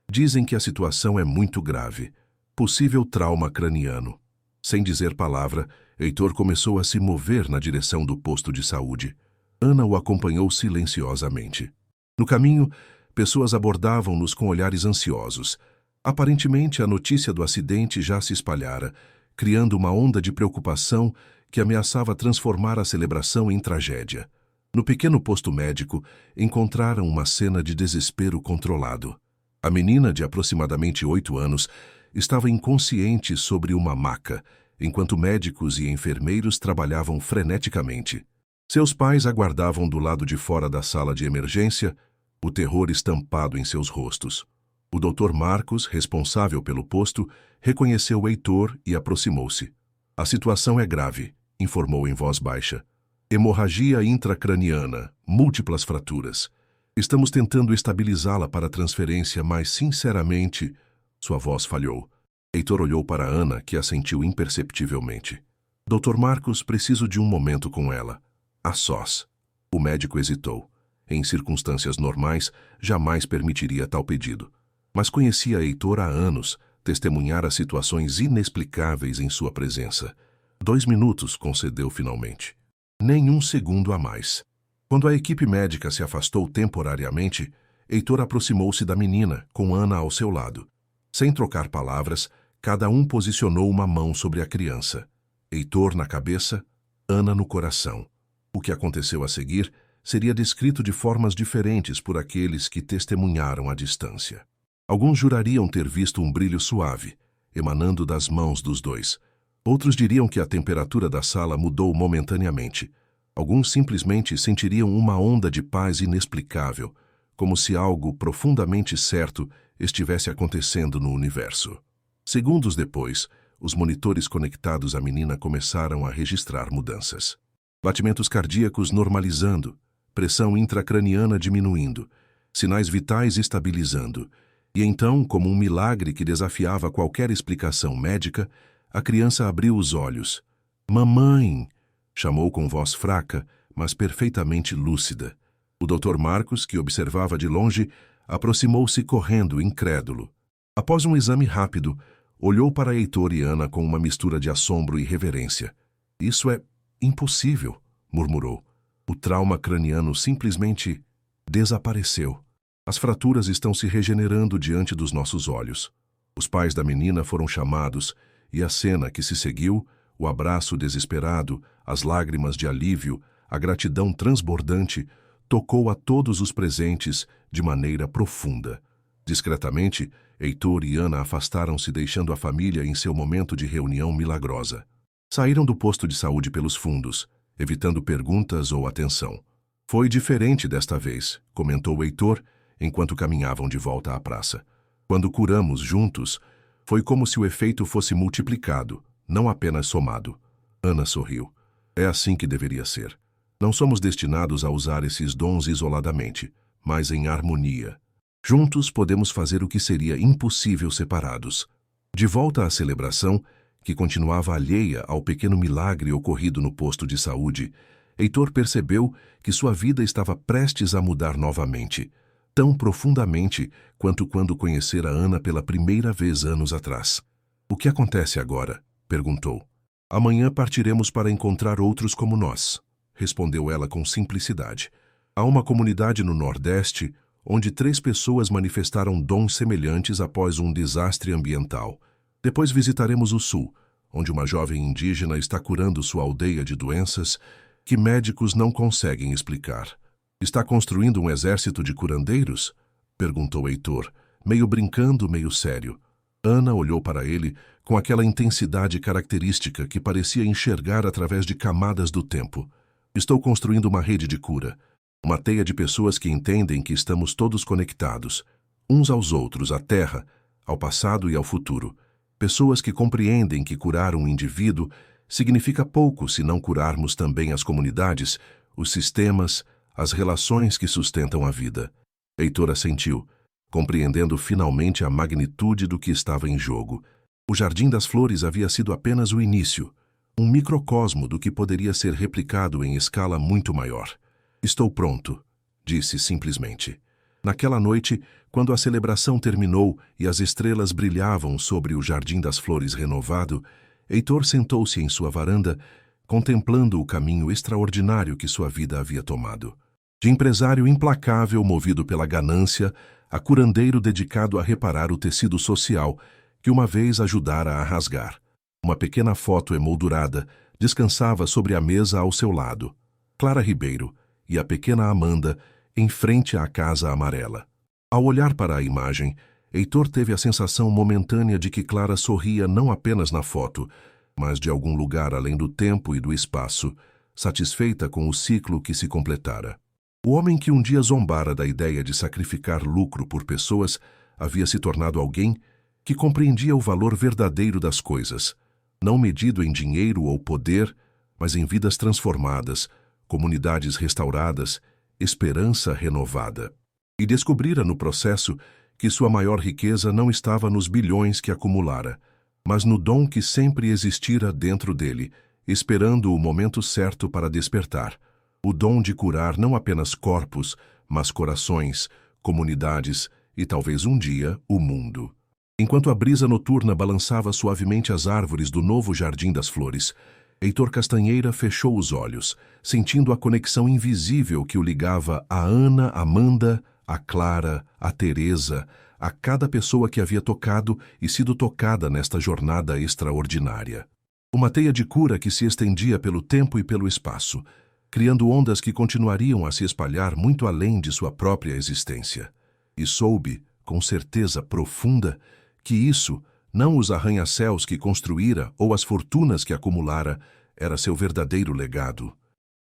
Dizem que a situação é muito grave. Possível trauma craniano. Sem dizer palavra, Heitor começou a se mover na direção do posto de saúde. Ana o acompanhou silenciosamente. No caminho, pessoas abordavam-nos com olhares ansiosos. Aparentemente, a notícia do acidente já se espalhara, criando uma onda de preocupação que ameaçava transformar a celebração em tragédia. No pequeno posto médico, encontraram uma cena de desespero controlado. A menina, de aproximadamente 8 anos, estava inconsciente sobre uma maca, enquanto médicos e enfermeiros trabalhavam freneticamente. Seus pais aguardavam do lado de fora da sala de emergência, o terror estampado em seus rostos. O Dr. Marcos, responsável pelo posto, reconheceu Heitor e aproximou-se. A situação é grave, informou em voz baixa. Hemorragia intracraniana, múltiplas fraturas. Estamos tentando estabilizá-la para a transferência, mas, sinceramente, sua voz falhou. Heitor olhou para Ana, que assentiu imperceptivelmente. Dr. Marcos, preciso de um momento com ela. A sós. O médico hesitou. Em circunstâncias normais, jamais permitiria tal pedido. Mas conhecia Heitor há anos, testemunhara situações inexplicáveis em sua presença. 2 minutos, concedeu finalmente. Nem um segundo a mais. Quando a equipe médica se afastou temporariamente, Heitor aproximou-se da menina, com Ana ao seu lado. Sem trocar palavras, cada um posicionou uma mão sobre a criança. Heitor na cabeça, Ana no coração. O que aconteceu a seguir seria descrito de formas diferentes por aqueles que testemunharam à distância. Alguns jurariam ter visto um brilho suave, emanando das mãos dos dois. Outros diriam que a temperatura da sala mudou momentaneamente. Alguns simplesmente sentiriam uma onda de paz inexplicável, como se algo profundamente certo estivesse acontecendo no universo. Segundos depois, os monitores conectados à menina começaram a registrar mudanças. Batimentos cardíacos normalizando, pressão intracraniana diminuindo, sinais vitais estabilizando. E então, como um milagre que desafiava qualquer explicação médica, a criança abriu os olhos. "Mamãe!" chamou com voz fraca, mas perfeitamente lúcida. O Dr. Marcos, que observava de longe, aproximou-se correndo, incrédulo. Após um exame rápido, olhou para Heitor e Ana com uma mistura de assombro e reverência. "Isso é impossível", murmurou. "O trauma craniano simplesmente desapareceu. As fraturas estão se regenerando diante dos nossos olhos." Os pais da menina foram chamados, e a cena que se seguiu, o abraço desesperado, as lágrimas de alívio, a gratidão transbordante, tocou a todos os presentes de maneira profunda. Discretamente, Heitor e Ana afastaram-se, deixando a família em seu momento de reunião milagrosa. Saíram do posto de saúde pelos fundos, evitando perguntas ou atenção. "Foi diferente desta vez", comentou Heitor, enquanto caminhavam de volta à praça. "Quando curamos juntos, foi como se o efeito fosse multiplicado, não apenas somado." Ana sorriu. "É assim que deveria ser. Não somos destinados a usar esses dons isoladamente, mas em harmonia. Juntos podemos fazer o que seria impossível separados." De volta à celebração, que continuava alheia ao pequeno milagre ocorrido no posto de saúde, Heitor percebeu que sua vida estava prestes a mudar novamente, tão profundamente quanto quando conhecera Ana pela primeira vez anos atrás. "O que acontece agora?" perguntou. "Amanhã partiremos para encontrar outros como nós", respondeu ela com simplicidade. "Há uma comunidade no Nordeste onde 3 pessoas manifestaram dons semelhantes após um desastre ambiental. Depois visitaremos o Sul, onde uma jovem indígena está curando sua aldeia de doenças que médicos não conseguem explicar." "Está construindo um exército de curandeiros?" perguntou Heitor, meio brincando, meio sério. Ana olhou para ele com aquela intensidade característica que parecia enxergar através de camadas do tempo. "Estou construindo uma rede de cura. Uma teia de pessoas que entendem que estamos todos conectados, uns aos outros, à Terra, ao passado e ao futuro. Pessoas que compreendem que curar um indivíduo significa pouco se não curarmos também as comunidades, os sistemas, as relações que sustentam a vida." Heitor assentiu, compreendendo finalmente a magnitude do que estava em jogo. O Jardim das Flores havia sido apenas o início. um microcosmo do que poderia ser replicado em escala muito maior. Estou pronto, disse simplesmente. Naquela noite, quando a celebração terminou e as estrelas brilhavam sobre o Jardim das Flores renovado, Heitor sentou-se em sua varanda, contemplando o caminho extraordinário que sua vida havia tomado. De empresário implacável movido pela ganância, a curandeiro dedicado a reparar o tecido social que uma vez ajudara a rasgar. Uma pequena foto emoldurada descansava sobre a mesa ao seu lado. Clara Ribeiro e a pequena Amanda em frente à Casa Amarela. Ao olhar para a imagem, Heitor teve a sensação momentânea de que Clara sorria não apenas na foto, mas de algum lugar além do tempo e do espaço, satisfeita com o ciclo que se completara. O homem que um dia zombara da ideia de sacrificar lucro por pessoas havia se tornado alguém que compreendia o valor verdadeiro das coisas, não medido em dinheiro ou poder, mas em vidas transformadas, comunidades restauradas, esperança renovada. E descobrira no processo que sua maior riqueza não estava nos bilhões que acumulara, mas no dom que sempre existira dentro dele, esperando o momento certo para despertar. O dom de curar não apenas corpos, mas corações, comunidades e talvez um dia o mundo. Enquanto a brisa noturna balançava suavemente as árvores do novo Jardim das Flores, Heitor Castanheira fechou os olhos, sentindo a conexão invisível que o ligava a Ana, Amanda, a Clara, a Teresa, a cada pessoa que havia tocado e sido tocada nesta jornada extraordinária. Uma teia de cura que se estendia pelo tempo e pelo espaço, criando ondas que continuariam a se espalhar muito além de sua própria existência. E soube, com certeza profunda, que isso, não os arranha-céus que construíra ou as fortunas que acumulara, era seu verdadeiro legado.